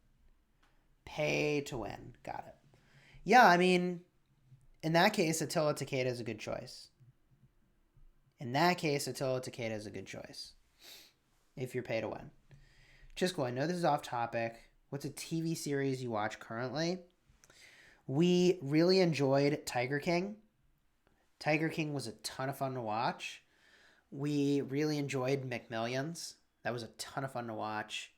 Speaker 1: Pay to win. Got it. Yeah, I mean, in that case, Attila Takeda is a good choice. In that case, Attila Takeda is a good choice. If you're pay to win. Chisgule, I know this is off topic. What's a TV series you watch currently? We really enjoyed Tiger King. Tiger King was a ton of fun to watch. We really enjoyed McMillions. That was a ton of fun to watch.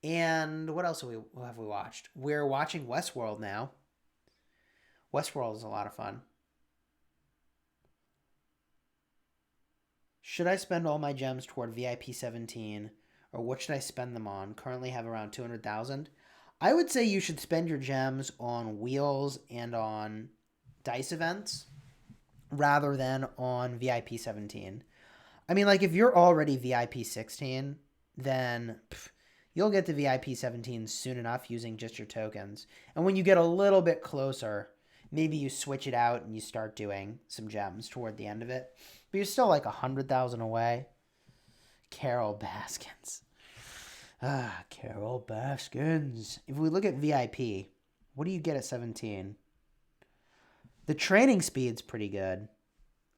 Speaker 1: And what else have we watched? We're watching Westworld now. Westworld is a lot of fun. Should I spend all my gems toward VIP 17, or what should I spend them on? Currently have around 200,000. I would say you should spend your gems on wheels and on dice events rather than on VIP 17. I mean, like, if you're already VIP 16, then you'll get to VIP 17 soon enough using just your tokens. And when you get a little bit closer, maybe you switch it out and you start doing some gems toward the end of it. But you're still like 100,000 away. Carol Baskins. Carol Baskins. If we look at VIP, what do you get at 17? The training speed's pretty good.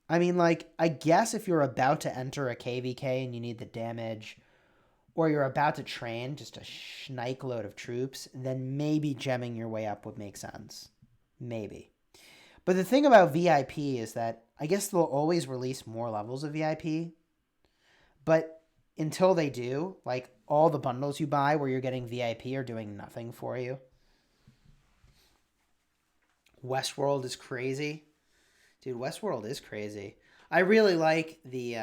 Speaker 1: I mean, like, I guess if you're about to enter a KVK and you need the damage, or you're about to train just a schneik load of troops, then maybe gemming your way up would make sense. Maybe. But the thing about VIP is that I guess they'll always release more levels of VIP. But until they do, like, all the bundles you buy where you're getting VIP are doing nothing for you. Westworld is crazy. Dude, Westworld is crazy. I really like the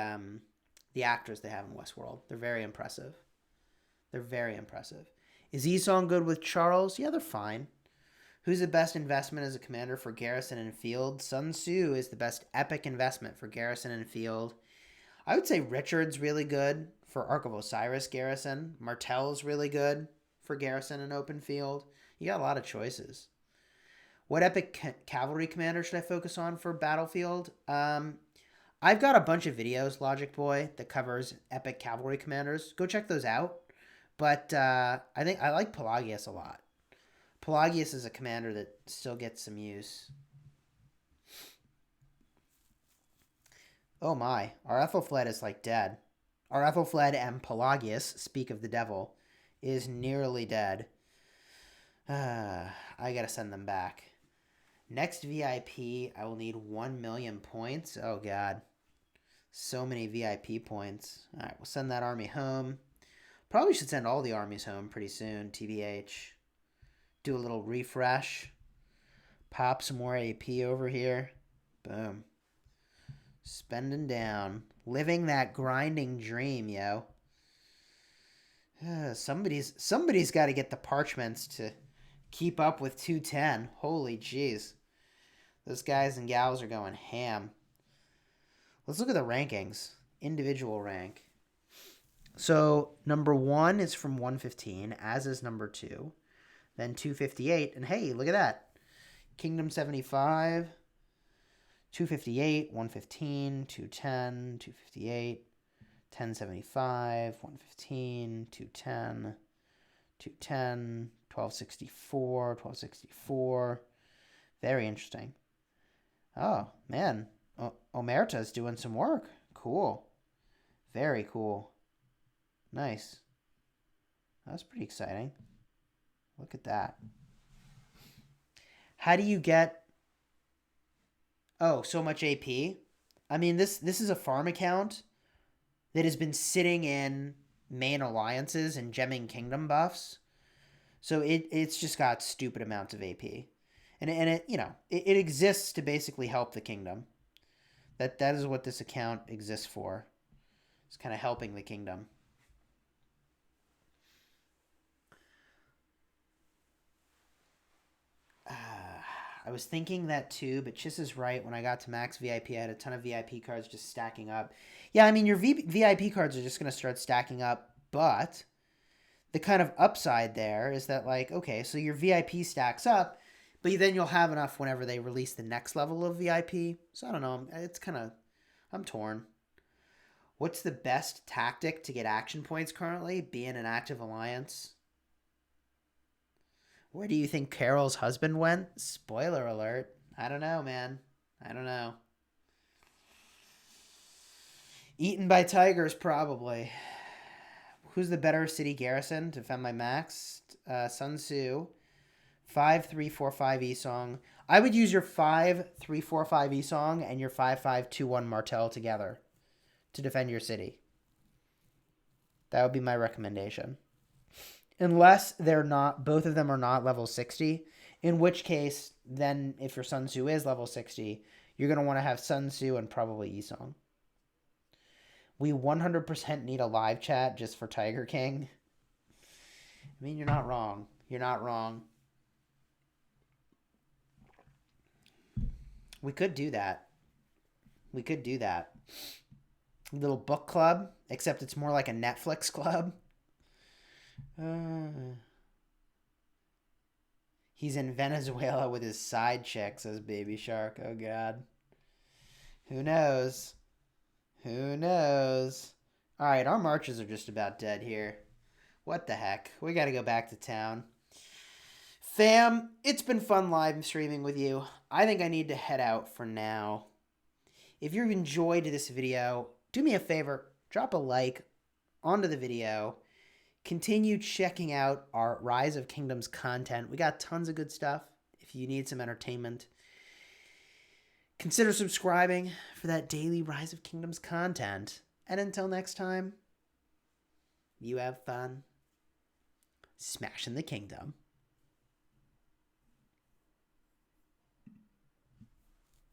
Speaker 1: actors they have in Westworld. They're very impressive. They're very impressive. Is Esong good with Charles? Yeah, they're fine. Who's the best investment as a commander for Garrison and Field? Sun Tzu is the best epic investment for Garrison and Field. I would say Richard's really good for Ark of Osiris Garrison. Martell's really good for Garrison and Open Field. You got a lot of choices. What epic cavalry commander should I focus on for Battlefield? I've got a bunch of videos, Logic Boy, that covers epic cavalry commanders. Go check those out. But I think I like Pelagius a lot. Pelagius is a commander that still gets some use. Oh my, our Ethelfled is like dead. Our Ethelfled and Pelagius, speak of the devil, is nearly dead. I gotta send them back. Next VIP, I will need 1 million points. Oh god. So many VIP points. Alright, we'll send that army home. Probably should send all the armies home pretty soon, TBH. Do a little refresh. Pop some more AP over here. Boom. Spending down. Living that grinding dream, yo. Somebody's got to get the parchments to keep up with 210. Holy jeez. Those guys and gals are going ham. Let's look at the rankings. Individual rank. So, number 1 is from 115, as is number 2. Then 258, and hey, look at that. Kingdom 75, 258, 115, 210, 258, 1075, 115, 210, 210, 1264, 1264. Very interesting. Oh, man. Omerta's doing some work. Cool. Very cool. Nice. That's pretty exciting. Look at that. How do you get... Oh, so much AP? I mean, this is a farm account that has been sitting in main alliances and gemming kingdom buffs. So it's just got stupid amounts of AP. And it, you know, it exists to basically help the kingdom. That is what this account exists for. It's kind of helping the kingdom. I was thinking that too, but Chis is right. When I got to max VIP, I had a ton of VIP cards just stacking up. Yeah, I mean, your VIP cards are just going to start stacking up, but the kind of upside there is that, like, okay, so your VIP stacks up, but then you'll have enough whenever they release the next level of VIP. So I don't know. It's kind of, I'm torn. What's the best tactic to get action points currently? Be in an active alliance. Where do you think Carol's husband went? Spoiler alert. I don't know, man. I don't know. Eaten by tigers, probably. Who's the better city garrison to defend my max? Sun Tzu. 5-3-4-5 E-Song. I would use your 5-3-4-5 E-Song and your 5-5-2-1 Martel together to defend your city. That would be my recommendation. Unless they're not, both of them are not level 60, in which case, then if your Sun Tzu is level 60, you're going to want to have Sun Tzu and probably E-Song. We 100% need a live chat just for Tiger King. I mean, you're not wrong. You're not wrong. We could do that. We could do that. A little book club, except it's more like a Netflix club. He's in Venezuela with his side chick, says Baby Shark. Oh, God. Who knows? Who knows? All right, our marches are just about dead here. What the heck? We got to go back to town. Fam, it's been fun live streaming with you. I think I need to head out for now. If you've enjoyed this video, do me a favor, drop a like onto the video. Continue checking out our Rise of Kingdoms content. We got tons of good stuff. If you need some entertainment, consider subscribing for that daily Rise of Kingdoms content. And until next time, you have fun smashing the kingdom.